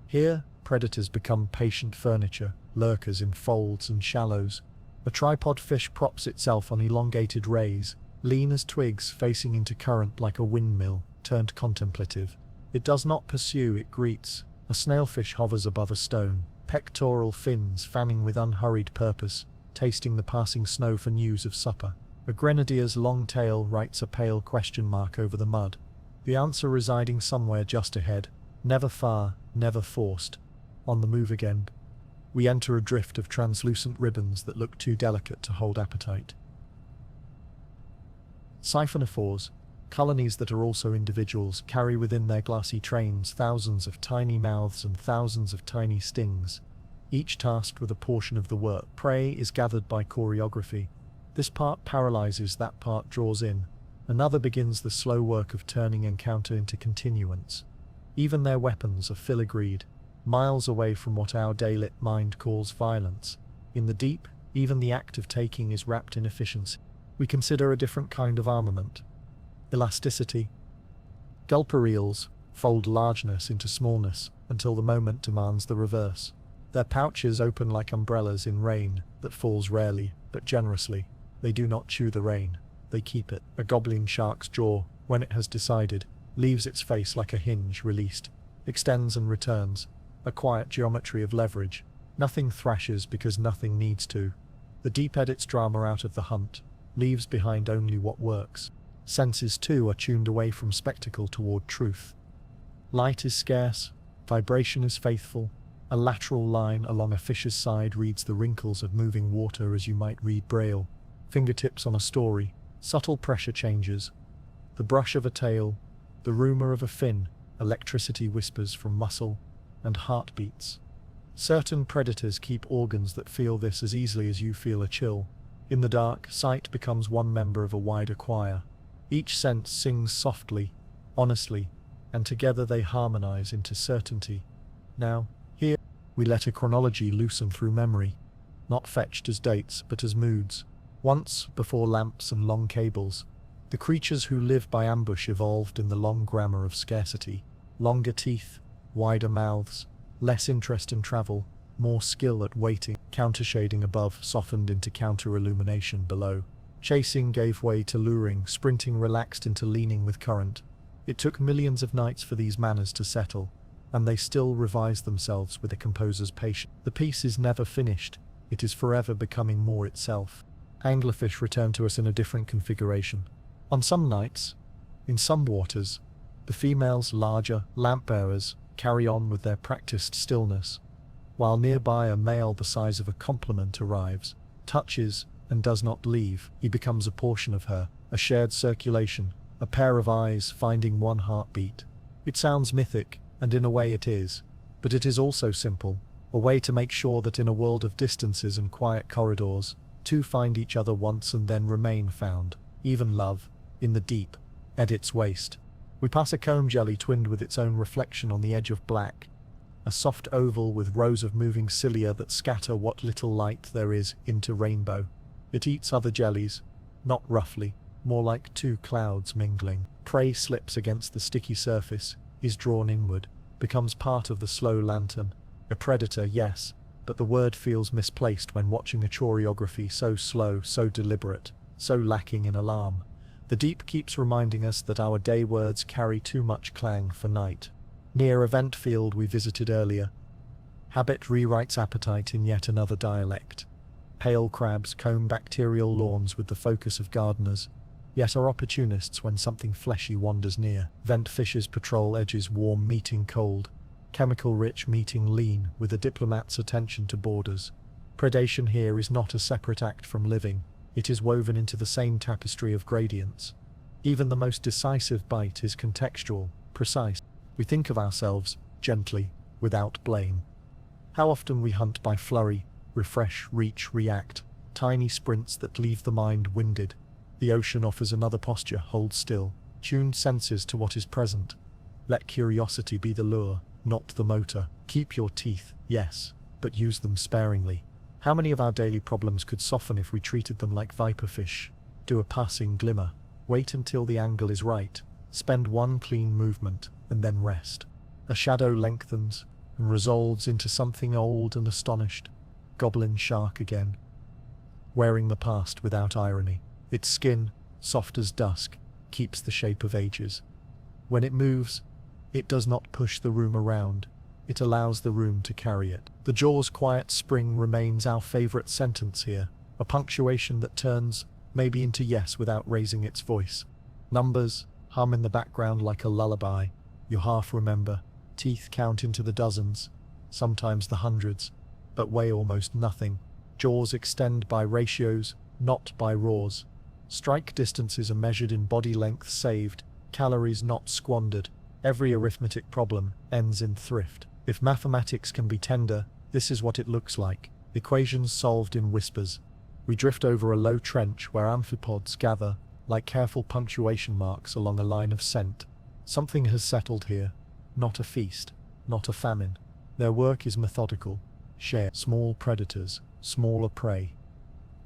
Here, predators become patient furniture, lurkers in folds and shallows. A tripod fish props itself on elongated rays, lean as twigs facing into current like a windmill, turned contemplative. It does not pursue, it greets. A snailfish hovers above a stone, pectoral fins fanning with unhurried purpose, tasting the passing snow for news of supper. A grenadier's long tail writes a pale question mark over the mud, the answer residing somewhere just ahead, never far, never forced. On the move again. We enter a drift of translucent ribbons that look too delicate to hold appetite. Siphonophores, colonies that are also individuals, carry within their glassy trains thousands of tiny mouths and thousands of tiny stings, each tasked with a portion of the work. Prey is gathered by choreography. This part paralyzes, that part draws in. Another begins the slow work of turning encounter into continuance. Even their weapons are filigreed. miles away from what our daylit mind calls violence. In the deep, even the act of taking is wrapped in efficiency. We consider a different kind of armament. Elasticity. Gulper eels fold largeness into smallness until the moment demands the reverse. Their pouches open like umbrellas in rain that falls rarely, but generously. They do not chew the rain, they keep it. A goblin shark's jaw, when it has decided, leaves its face like a hinge released, extends and returns, a quiet geometry of leverage. Nothing thrashes because nothing needs to. The deep edits drama out of the hunt, leaves behind only what works. Senses too are tuned away from spectacle toward truth. Light is scarce, vibration is faithful. A lateral line along a fish's side reads the wrinkles of moving water as you might read Braille. Fingertips on a story, subtle pressure changes. The brush of a tail, the rumor of a fin, electricity whispers from muscle and heartbeats. Certain predators keep organs that feel this as easily as you feel a chill. In the dark, sight becomes one member of a wider choir. Each sense sings softly, honestly, and together they harmonize into certainty. Now, here, we let a chronology loosen through memory, not fetched as dates but as moods. Once, before lamps and long cables, the creatures who live by ambush evolved in the long grammar of scarcity. Longer teeth, wider mouths, less interest in travel, more skill at waiting. Countershading above softened into counter-illumination below. Chasing gave way to luring, sprinting relaxed into leaning with current. It took millions of nights for these manners to settle, and they still revise themselves with a composer's patience. The piece is never finished, it is forever becoming more itself. Anglerfish return to us in a different configuration. On some nights, in some waters, the females, larger, lamp-bearers, carry on with their practiced stillness, while nearby a male the size of a compliment arrives, touches, and does not leave. He becomes a portion of her, a shared circulation, a pair of eyes finding one heartbeat. It sounds mythic, and in a way it is, but it is also simple, a way to make sure that in a world of distances and quiet corridors, two find each other once and then remain found. Even love, in the deep, edits waste. We pass a comb jelly twinned with its own reflection on the edge of black, a soft oval with rows of moving cilia that scatter what little light there is into rainbow. It eats other jellies, not roughly, more like two clouds mingling. Prey slips against the sticky surface, is drawn inward, becomes part of the slow lantern. A predator, yes, but the word feels misplaced when watching a choreography so slow, so deliberate, so lacking in alarm. The deep keeps reminding us that our day words carry too much clang for night. Near a vent field we visited earlier, habit rewrites appetite in yet another dialect. Pale crabs comb bacterial lawns with the focus of gardeners, yet are opportunists when something fleshy wanders near. Vent fishes patrol edges warm meeting cold, chemical-rich meeting lean with a diplomat's attention to borders. Predation here is not a separate act from living, it is woven into the same tapestry of gradients. Even the most decisive bite is contextual, precise. We think of ourselves, gently, without blame. How often we hunt by flurry, refresh, reach, react, tiny sprints that leave the mind winded. The ocean offers another posture, hold still, tuned senses to what is present. Let curiosity be the lure, not the motor. Keep your teeth, yes, but use them sparingly. How many of our daily problems could soften if we treated them like viperfish? Do a passing glimmer, wait until the angle is right, spend one clean movement, and then rest. A shadow lengthens, and resolves into something old and astonished. Goblin shark again, wearing the past without irony. Its skin, soft as dusk, keeps the shape of ages. When it moves, it does not push the room around, it allows the room to carry it. The jaw's quiet spring remains our favorite sentence here, a punctuation that turns maybe into yes without raising its voice. Numbers hum in the background like a lullaby. You half remember, teeth count into the dozens, sometimes the hundreds, but weigh almost nothing. Jaws extend by ratios, not by roars. Strike distances are measured in body length saved, calories not squandered. Every arithmetic problem ends in thrift. If mathematics can be tender, this is what it looks like. Equations solved in whispers. We drift over a low trench where amphipods gather, like careful punctuation marks along a line of scent. Something has settled here. Not a feast, not a famine. Their work is methodical, share small predators, smaller prey,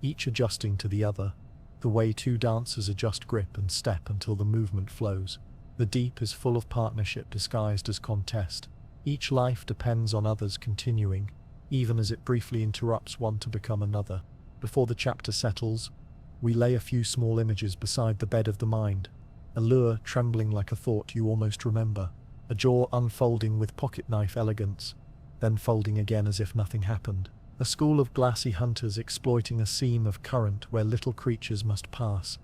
each adjusting to the other, the way two dancers adjust grip and step until the movement flows. The deep is full of partnership disguised as contest. Each life depends on others continuing, even as it briefly interrupts one to become another. Before the chapter settles, we lay a few small images beside the bed of the mind. A lure trembling like a thought you almost remember. A jaw unfolding with pocket knife elegance, then folding again as if nothing happened. A school of glassy hunters exploiting a seam of current where little creatures must pass,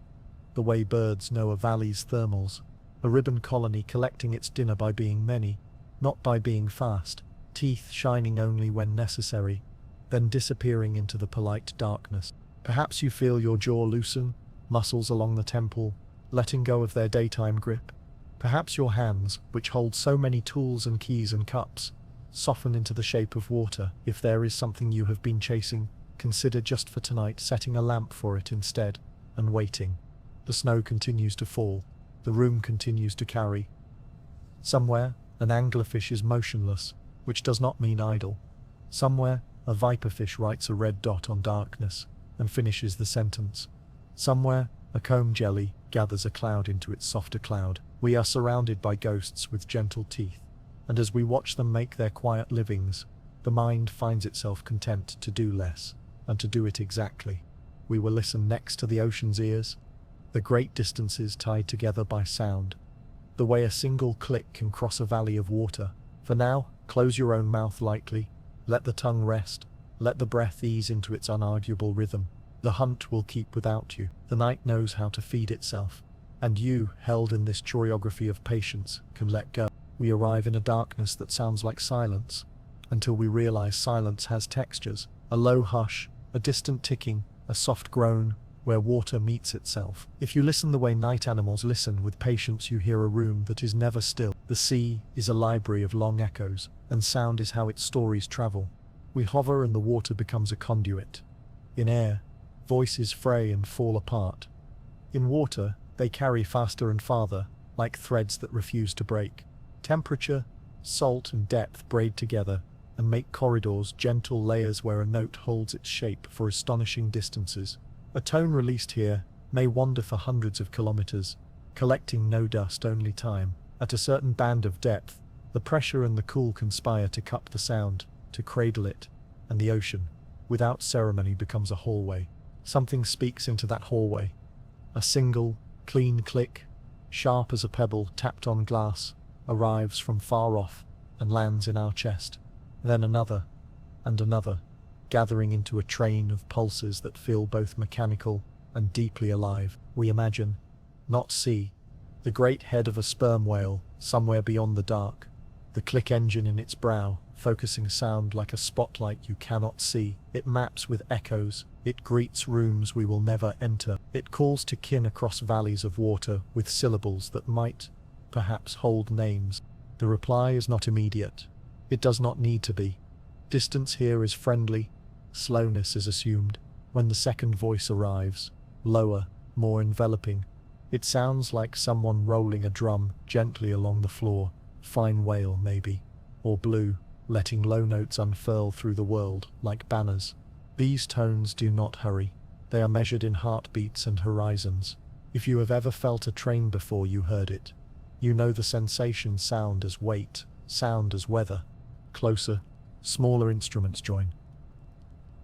the way birds know a valley's thermals. A ribbon colony collecting its dinner by being many, not by being fast, teeth shining only when necessary, then disappearing into the polite darkness. Perhaps you feel your jaw loosen, muscles along the temple, letting go of their daytime grip. Perhaps your hands, which hold so many tools and keys and cups, soften into the shape of water. If there is something you have been chasing, consider just for tonight setting a lamp for it instead, and waiting. The snow continues to fall. The room continues to carry. Somewhere, an anglerfish is motionless, which does not mean idle. Somewhere, a viperfish writes a red dot on darkness, and finishes the sentence. Somewhere, a comb jelly gathers a cloud into its softer cloud. We are surrounded by ghosts with gentle teeth, and as we watch them make their quiet livings, the mind finds itself content to do less, and to do it exactly. We will listen next to the ocean's ears, the great distances tied together by sound, the way a single click can cross a valley of water. For now, close your own mouth lightly, let the tongue rest, let the breath ease into its unarguable rhythm. The hunt will keep without you. The night knows how to feed itself, and you, held in this choreography of patience, can let go. We arrive in a darkness that sounds like silence, until we realize silence has textures, a low hush, a distant ticking, a soft groan, where water meets itself. If you listen the way night animals listen with patience, you hear a room that is never still. The sea is a library of long echoes, and sound is how its stories travel. We hover and the water becomes a conduit. In air, voices fray and fall apart. In water, they carry faster and farther, like threads that refuse to break. Temperature, salt and depth braid together, and make corridors gentle layers where a note holds its shape for astonishing distances. A tone released here may wander for hundreds of kilometers, collecting no dust, only time. At a certain band of depth, the pressure and the cool conspire to cup the sound, to cradle it, and the ocean, without ceremony, becomes a hallway. Something speaks into that hallway. A single, clean click, sharp as a pebble tapped on glass, arrives from far off and lands in our chest. Then another, and another, gathering into a train of pulses that feel both mechanical and deeply alive. We imagine, not see, the great head of a sperm whale somewhere beyond the dark, the click engine in its brow, focusing sound like a spotlight you cannot see. It maps with echoes, it greets rooms we will never enter. It calls to kin across valleys of water with syllables that might, perhaps, hold names. The reply is not immediate. It does not need to be. Distance here is friendly, slowness is assumed. When the second voice arrives, lower, more enveloping, it sounds like someone rolling a drum gently along the floor, fine wail maybe, or blue, letting low notes unfurl through the world like banners. These tones do not hurry. They are measured in heartbeats and horizons. If you have ever felt a train before you heard it, you know the sensation. Sound as weight, sound as weather. Closer, smaller instruments join.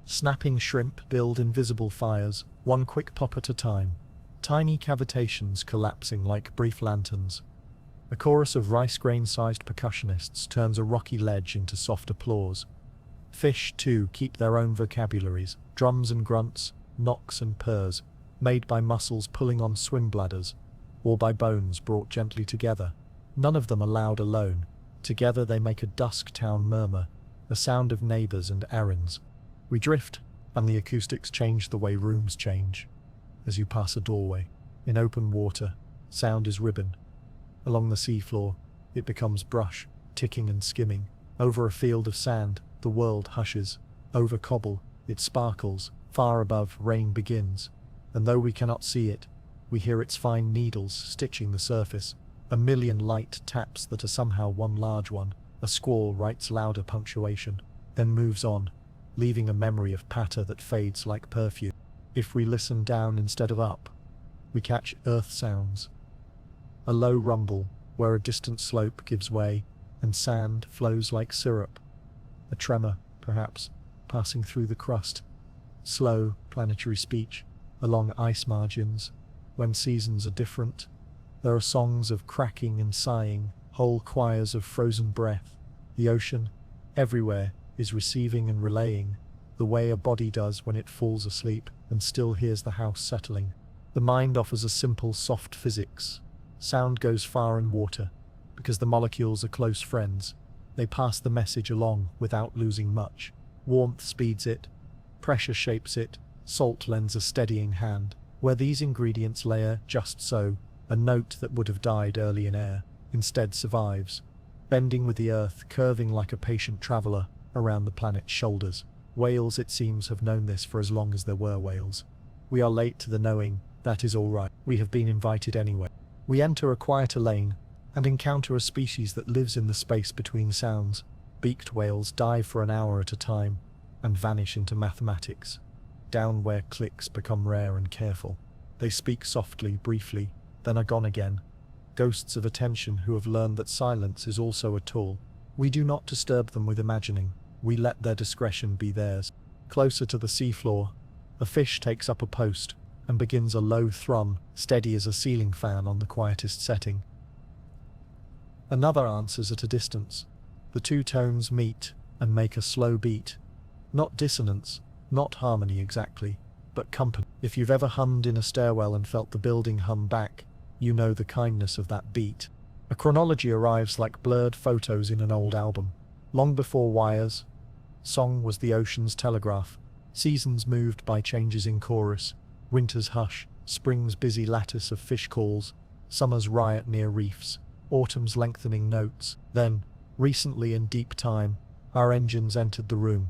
Snapping shrimp build invisible fires, one quick pop at a time. Tiny cavitations collapsing like brief lanterns. A chorus of rice grain-sized percussionists turns a rocky ledge into soft applause. Fish, too, keep their own vocabularies, drums and grunts, knocks and purrs, made by muscles pulling on swim bladders, or by bones brought gently together. None of them are loud alone. Together they make a dusk town murmur, the sound of neighbors and errands. We drift, and the acoustics change the way rooms change. As you pass a doorway, in open water, sound is ribbon. Along the seafloor, it becomes brush, ticking and skimming. Over a field of sand, the world hushes. Over cobble, it sparkles. Far above, rain begins. And though we cannot see it, we hear its fine needles stitching the surface. A million light taps that are somehow one large one. A squall writes louder punctuation, then moves on, leaving a memory of patter that fades like perfume. If we listen down instead of up, we catch earth sounds. A low rumble, where a distant slope gives way, and sand flows like syrup. A tremor, perhaps, passing through the crust. Slow, planetary speech, along ice margins, when seasons are different. There are songs of cracking and sighing, whole choirs of frozen breath. The ocean, everywhere, is receiving and relaying, the way a body does when it falls asleep and still hears the house settling. The mind offers a simple, soft physics. Sound goes far in water, because the molecules are close friends. They pass the message along without losing much. Warmth speeds it, pressure shapes it, salt lends a steadying hand. Where these ingredients layer just so, a note that would have died early in air, instead survives, bending with the earth, curving like a patient traveler around the planet's shoulders. Whales, it seems, have known this for as long as there were whales. We are late to the knowing, that is all right. We have been invited anyway. We enter a quieter lane, and encounter a species that lives in the space between sounds. Beaked whales dive for an hour at a time, and vanish into mathematics. Down where clicks become rare and careful. They speak softly, briefly, then are gone again. Ghosts of attention who have learned that silence is also a tool. We do not disturb them with imagining. We let their discretion be theirs. Closer to the seafloor, a fish takes up a post and begins a low thrum, steady as a ceiling fan on the quietest setting. Another answers at a distance. The two tones meet and make a slow beat. Not dissonance, not harmony exactly, but company. If you've ever hummed in a stairwell and felt the building hum back, you know the kindness of that beat. A chronology arrives like blurred photos in an old album. Long before wires, song was the ocean's telegraph. Seasons moved by changes in chorus. Winter's hush, spring's busy lattice of fish calls, summer's riot near reefs, autumn's lengthening notes. Then, recently in deep time, our engines entered the room.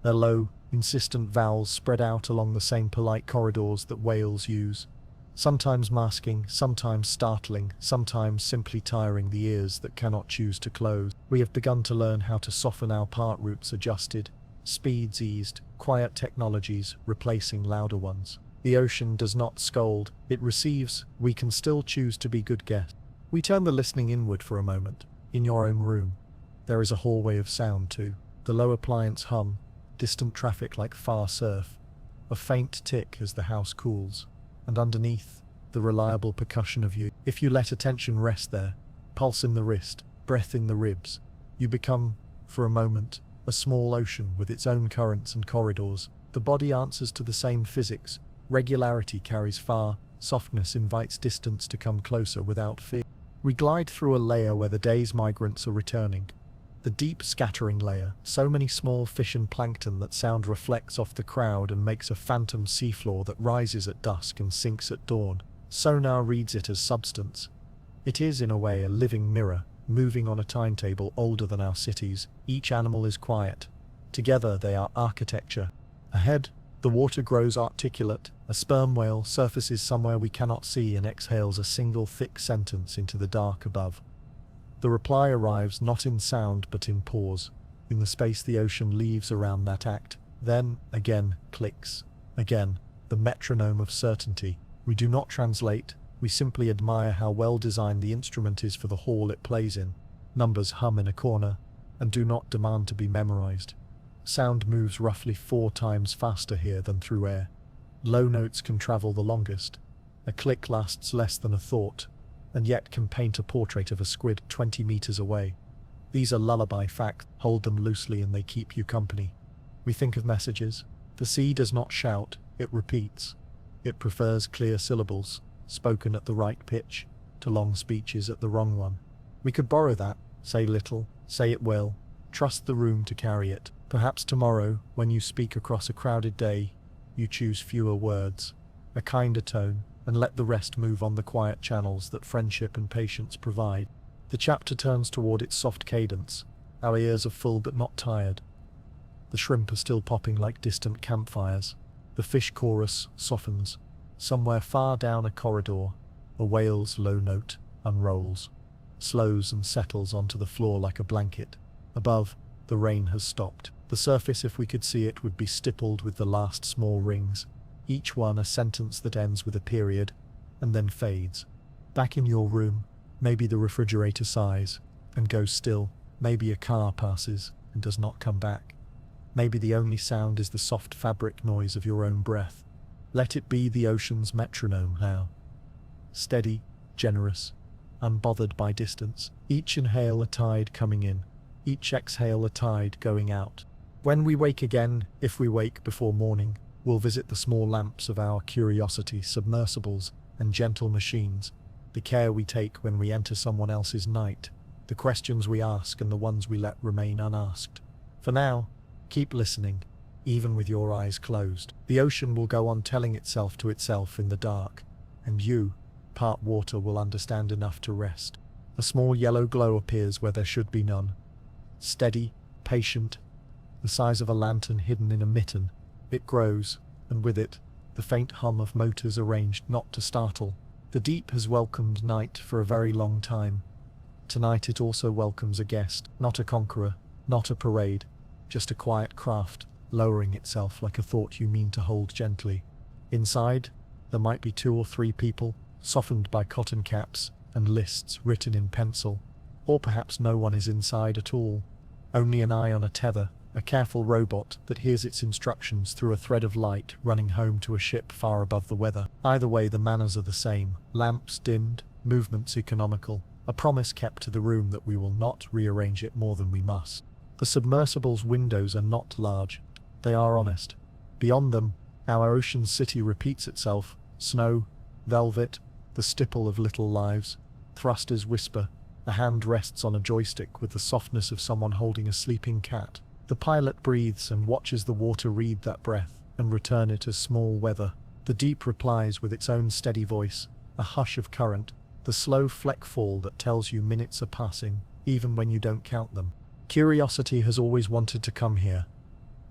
Their low, insistent vowels spread out along the same polite corridors that whales use. Sometimes masking, sometimes startling, sometimes simply tiring the ears that cannot choose to close. We have begun to learn how to soften our part routes adjusted, speeds eased, quiet technologies replacing louder ones. The ocean does not scold, it receives. We can still choose to be good guests. We turn the listening inward for a moment. In your own room, there is a hallway of sound too. The low appliance hum, distant traffic like far surf, a faint tick as the house cools, and underneath, the reliable percussion of you. If you let attention rest there, pulse in the wrist, breath in the ribs, you become, for a moment, a small ocean with its own currents and corridors. The body answers to the same physics. Regularity carries far, softness invites distance to come closer without fear. We glide through a layer where the day's migrants are returning. The deep scattering layer, so many small fish and plankton that sound reflects off the crowd and makes a phantom seafloor that rises at dusk and sinks at dawn. Sonar reads it as substance. It is, in a way, a living mirror, moving on a timetable older than our cities. Each animal is quiet. Together they are architecture. Ahead, the water grows articulate. A sperm whale surfaces somewhere we cannot see and exhales a single thick sentence into the dark above. The reply arrives not in sound but in pause, in the space the ocean leaves around that act. Then, again, clicks. Again, the metronome of certainty. We do not translate, we simply admire how well designed the instrument is for the hall it plays in. Numbers hum in a corner, and do not demand to be memorized. Sound moves roughly 4 times faster here than through air. Low notes can travel the longest. A click lasts less than a thought, and yet can paint a portrait of a squid 20 meters away. These are lullaby facts. Hold them loosely and they keep you company. We think of messages. The sea does not shout, it repeats. It prefers clear syllables, spoken at the right pitch, to long speeches at the wrong one. We could borrow that, say little, say it well, trust the room to carry it. Perhaps tomorrow, when you speak across a crowded day, you choose fewer words, a kinder tone, and let the rest move on the quiet channels that friendship and patience provide. The chapter turns toward its soft cadence. Our ears are full but not tired. The shrimp are still popping like distant campfires. The fish chorus softens. Somewhere far down a corridor, a whale's low note unrolls. slows and settles onto the floor like a blanket. Above, the rain has stopped. The surface, if we could see it, would be stippled with the last small rings, each one a sentence that ends with a period, and then fades. Back in your room, maybe the refrigerator sighs and goes still. Maybe a car passes and does not come back. Maybe the only sound is the soft fabric noise of your own breath. Let it be the ocean's metronome now. Steady, generous, unbothered by distance. Each inhale a tide coming in, each exhale a tide going out. When we wake again, if we wake before morning, we'll visit the small lamps of our curiosity, submersibles and gentle machines, the care we take when we enter someone else's night, the questions we ask and the ones we let remain unasked. For now, keep listening, even with your eyes closed. The ocean will go on telling itself to itself in the dark, and you, part water, will understand enough to rest. A small yellow glow appears where there should be none. Steady, patient, the size of a lantern hidden in a mitten. It grows, and with it, the faint hum of motors arranged not to startle. The deep has welcomed night for a very long time. Tonight it also welcomes a guest, not a conqueror, not a parade, just a quiet craft, lowering itself like a thought you mean to hold gently. Inside, there might be 2 or 3 people, softened by cotton caps and lists written in pencil. Or perhaps no one is inside at all. Only an eye on a tether, a careful robot that hears its instructions through a thread of light running home to a ship far above the weather. Either way, the manners are the same. Lamps dimmed, movements economical, a promise kept to the room that we will not rearrange it more than we must. The submersible's windows are not large. They are honest. Beyond them, our ocean city repeats itself. Snow, velvet, the stipple of little lives. Thrusters whisper. A hand rests on a joystick with the softness of someone holding a sleeping cat. The pilot breathes and watches the water read that breath and return it as small weather. The deep replies with its own steady voice, a hush of current, the slow fleck fall that tells you minutes are passing, even when you don't count them. Curiosity has always wanted to come here.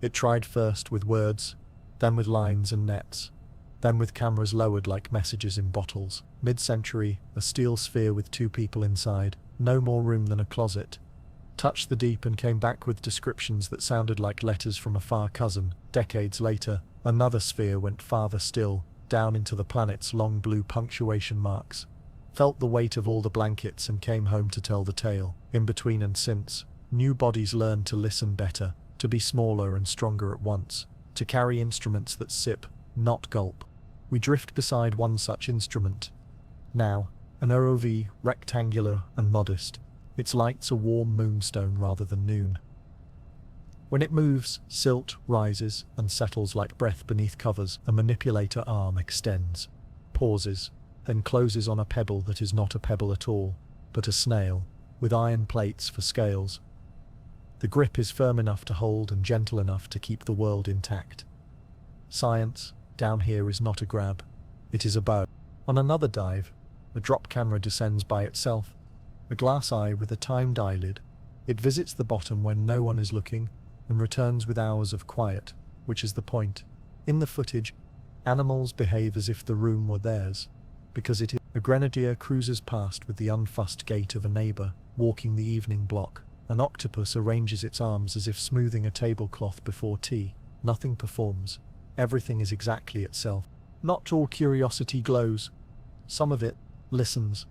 It tried first with words, then with lines and nets, then with cameras lowered like messages in bottles. Mid-century, a steel sphere with 2 people inside, no more room than a closet. Touched the deep and came back with descriptions that sounded like letters from a far cousin. Decades later, another sphere went farther still, down into the planet's long blue punctuation marks. Felt the weight of all the blankets and came home to tell the tale. In between and since, new bodies learned to listen better, to be smaller and stronger at once, to carry instruments that sip, not gulp. We drift beside one such instrument. Now, an ROV, rectangular and modest. Its light's a warm moonstone rather than noon. When it moves, silt rises and settles like breath beneath covers. A manipulator arm extends, pauses, then closes on a pebble that is not a pebble at all, but a snail, with iron plates for scales. The grip is firm enough to hold and gentle enough to keep the world intact. Science, down here, is not a grab. It is a bow. On another dive, a drop camera descends by itself. A glass eye with a timed eyelid. It visits the bottom when no one is looking and returns with hours of quiet, which is the point. In the footage, animals behave as if the room were theirs, because it is. A grenadier cruises past with the unfussed gait of a neighbor, walking the evening block. An octopus arranges its arms as if smoothing a tablecloth before tea. Nothing performs. Everything is exactly itself. Not all curiosity glows. Some of it listens.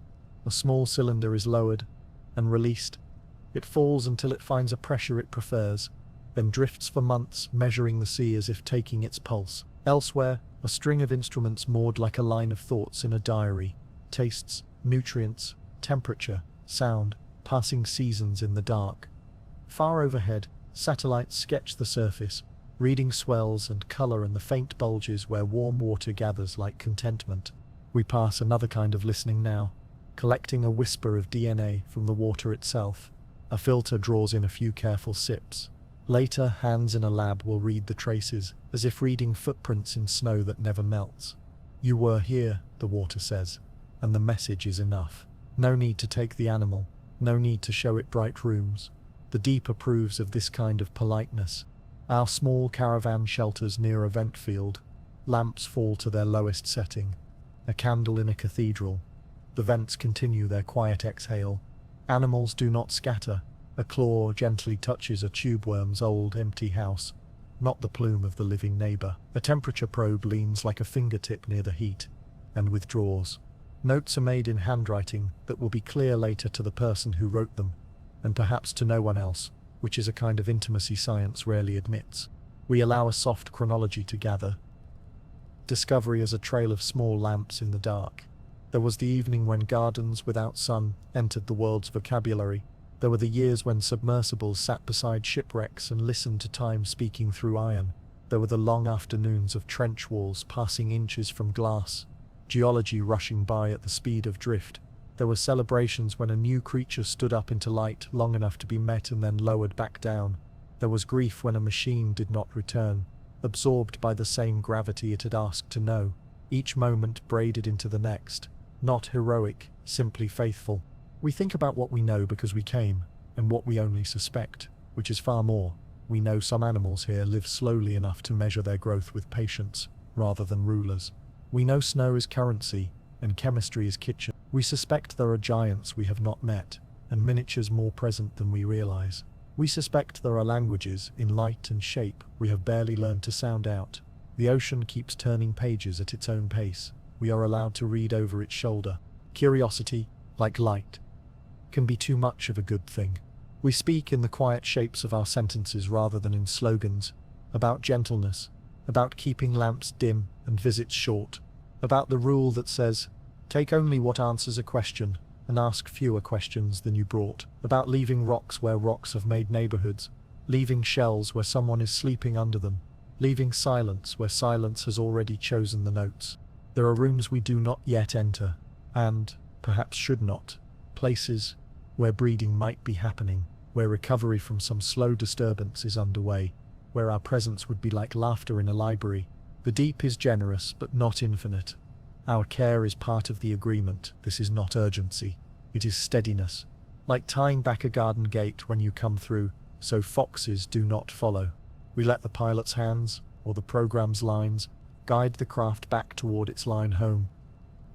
A small cylinder is lowered and released. It falls until it finds a pressure it prefers, then drifts for months, measuring the sea as if taking its pulse. Elsewhere, a string of instruments moored like a line of thoughts in a diary. Tastes, nutrients, temperature, sound, passing seasons in the dark. Far overhead, satellites sketch the surface, reading swells and color and the faint bulges where warm water gathers like contentment. We pass another kind of listening now, collecting a whisper of DNA from the water itself. A filter draws in a few careful sips. Later, hands in a lab will read the traces, as if reading footprints in snow that never melts. You were here, the water says, and the message is enough. No need to take the animal, no need to show it bright rooms. The deep approves of this kind of politeness. Our small caravan shelters near a vent field. Lamps fall to their lowest setting. A candle in a cathedral. The vents continue their quiet exhale. Animals do not scatter. A claw gently touches a tube worm's old empty house, not the plume of the living neighbor. A temperature probe leans like a fingertip near the heat and withdraws. Notes are made in handwriting that will be clear later to the person who wrote them, and perhaps to no one else, which is a kind of intimacy science rarely admits. We allow a soft chronology to gather. Discovery as a trail of small lamps in the dark. There was the evening when gardens without sun entered the world's vocabulary. There were the years when submersibles sat beside shipwrecks and listened to time speaking through iron. There were the long afternoons of trench walls passing inches from glass, geology rushing by at the speed of drift. There were celebrations when a new creature stood up into light long enough to be met and then lowered back down. There was grief when a machine did not return, absorbed by the same gravity it had asked to know, each moment braided into the next. Not heroic, simply faithful. We think about what we know because we came, and what we only suspect, which is far more. We know some animals here live slowly enough to measure their growth with patience, rather than rulers. We know snow is currency, and chemistry is kitchen. We suspect there are giants we have not met, and miniatures more present than we realize. We suspect there are languages, in light and shape, we have barely learned to sound out. The ocean keeps turning pages at its own pace. We are allowed to read over its shoulder. Curiosity, like light, can be too much of a good thing. We speak in the quiet shapes of our sentences rather than in slogans, about gentleness, about keeping lamps dim and visits short, about the rule that says, take only what answers a question and ask fewer questions than you brought, about leaving rocks where rocks have made neighborhoods, leaving shells where someone is sleeping under them, leaving silence where silence has already chosen the notes. There are rooms we do not yet enter, and, perhaps should not, places where breeding might be happening, where recovery from some slow disturbance is underway, where our presence would be like laughter in a library. The deep is generous but not infinite. Our care is part of the agreement. This is not urgency, it is steadiness. Like tying back a garden gate when you come through, so foxes do not follow. We let the pilot's hands, or the program's lines, guide the craft back toward its line home.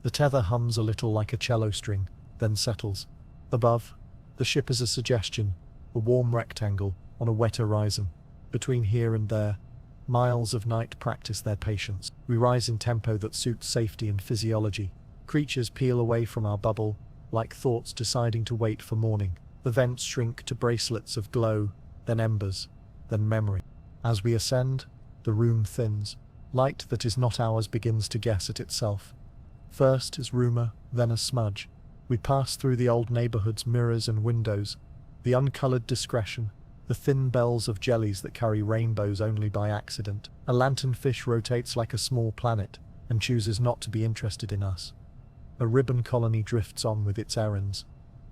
The tether hums a little like a cello string, then settles. Above, the ship is a suggestion, a warm rectangle on a wet horizon. Between here and there, miles of night practice their patience. We rise in tempo that suits safety and physiology. Creatures peel away from our bubble, like thoughts deciding to wait for morning. The vents shrink to bracelets of glow, then embers, then memory. As we ascend, the room thins. Light that is not ours begins to guess at itself. First is rumor, then a smudge. We pass through the old neighborhood's mirrors and windows, the uncolored discretion, the thin bells of jellies that carry rainbows only by accident. A lanternfish rotates like a small planet and chooses not to be interested in us. A ribbon colony drifts on with its errands.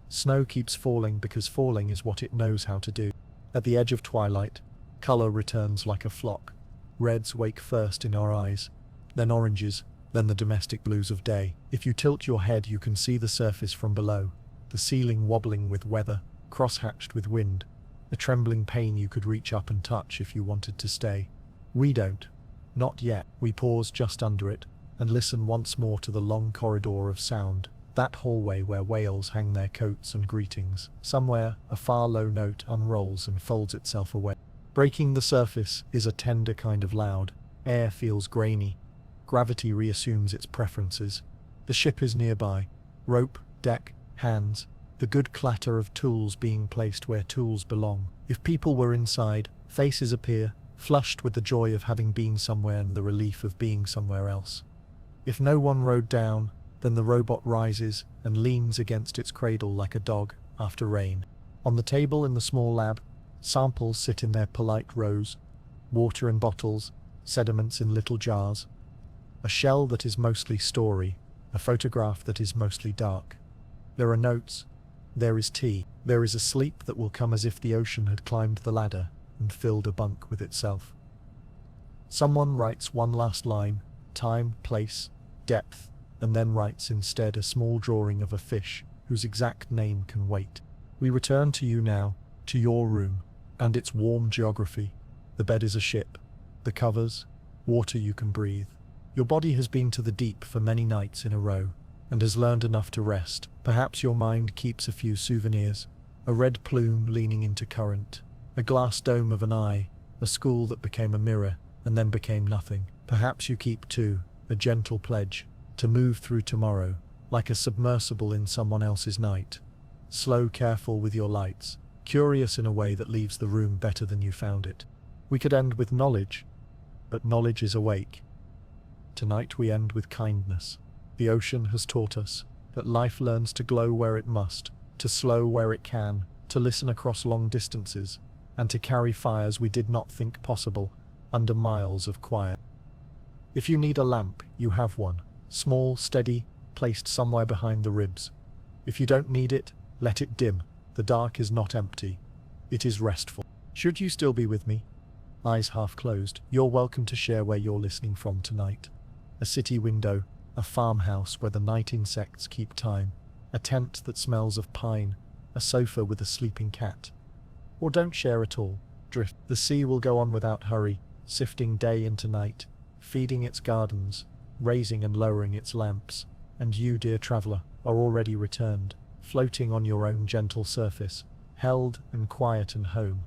Snow keeps falling because falling is what it knows how to do. At the edge of twilight, color returns like a flock. Reds wake first in our eyes, then oranges, then the domestic blues of day. If you tilt your head, you can see the surface from below, the ceiling wobbling with weather, crosshatched with wind, a trembling pain you could reach up and touch if you wanted to stay. We don't. Not yet. We pause just under it, and listen once more to the long corridor of sound, that hallway where whales hang their coats and greetings. Somewhere, a far low note unrolls and folds itself away. Breaking the surface is a tender kind of loud. Air feels grainy. Gravity reassumes its preferences. The ship is nearby. Rope, deck, hands. The good clatter of tools being placed where tools belong. If people were inside, faces appear, flushed with the joy of having been somewhere and the relief of being somewhere else. If no one rode down, then the robot rises and leans against its cradle like a dog after rain. On the table in the small lab, samples sit in their polite rows, water in bottles, sediments in little jars. A shell that is mostly story, a photograph that is mostly dark. There are notes. There is tea. There is a sleep that will come as if the ocean had climbed the ladder and filled a bunk with itself. Someone writes one last line, time, place, depth, and then writes instead a small drawing of a fish whose exact name can wait. We return to you now, to your room, and its warm geography. The bed is a ship. The covers, water you can breathe. Your body has been to the deep for many nights in a row, and has learned enough to rest. Perhaps your mind keeps a few souvenirs, a red plume leaning into current, a glass dome of an eye, a school that became a mirror and then became nothing. Perhaps you keep too, a gentle pledge, to move through tomorrow, like a submersible in someone else's night. Slow, careful with your lights, curious in a way that leaves the room better than you found it. We could end with knowledge, but knowledge is awake. Tonight we end with kindness. The ocean has taught us that life learns to glow where it must, to slow where it can, to listen across long distances, and to carry fires we did not think possible under miles of quiet. If you need a lamp, you have one. Small, steady, placed somewhere behind the ribs. If you don't need it, let it dim. The dark is not empty. It is restful. Should you still be with me, eyes half closed, you're welcome to share where you're listening from tonight. A city window, a farmhouse where the night insects keep time, a tent that smells of pine, a sofa with a sleeping cat. Or don't share at all. Drift. The sea will go on without hurry, sifting day into night, feeding its gardens, raising and lowering its lamps, and you, dear traveller, are already returned, floating on your own gentle surface, held and quiet and home.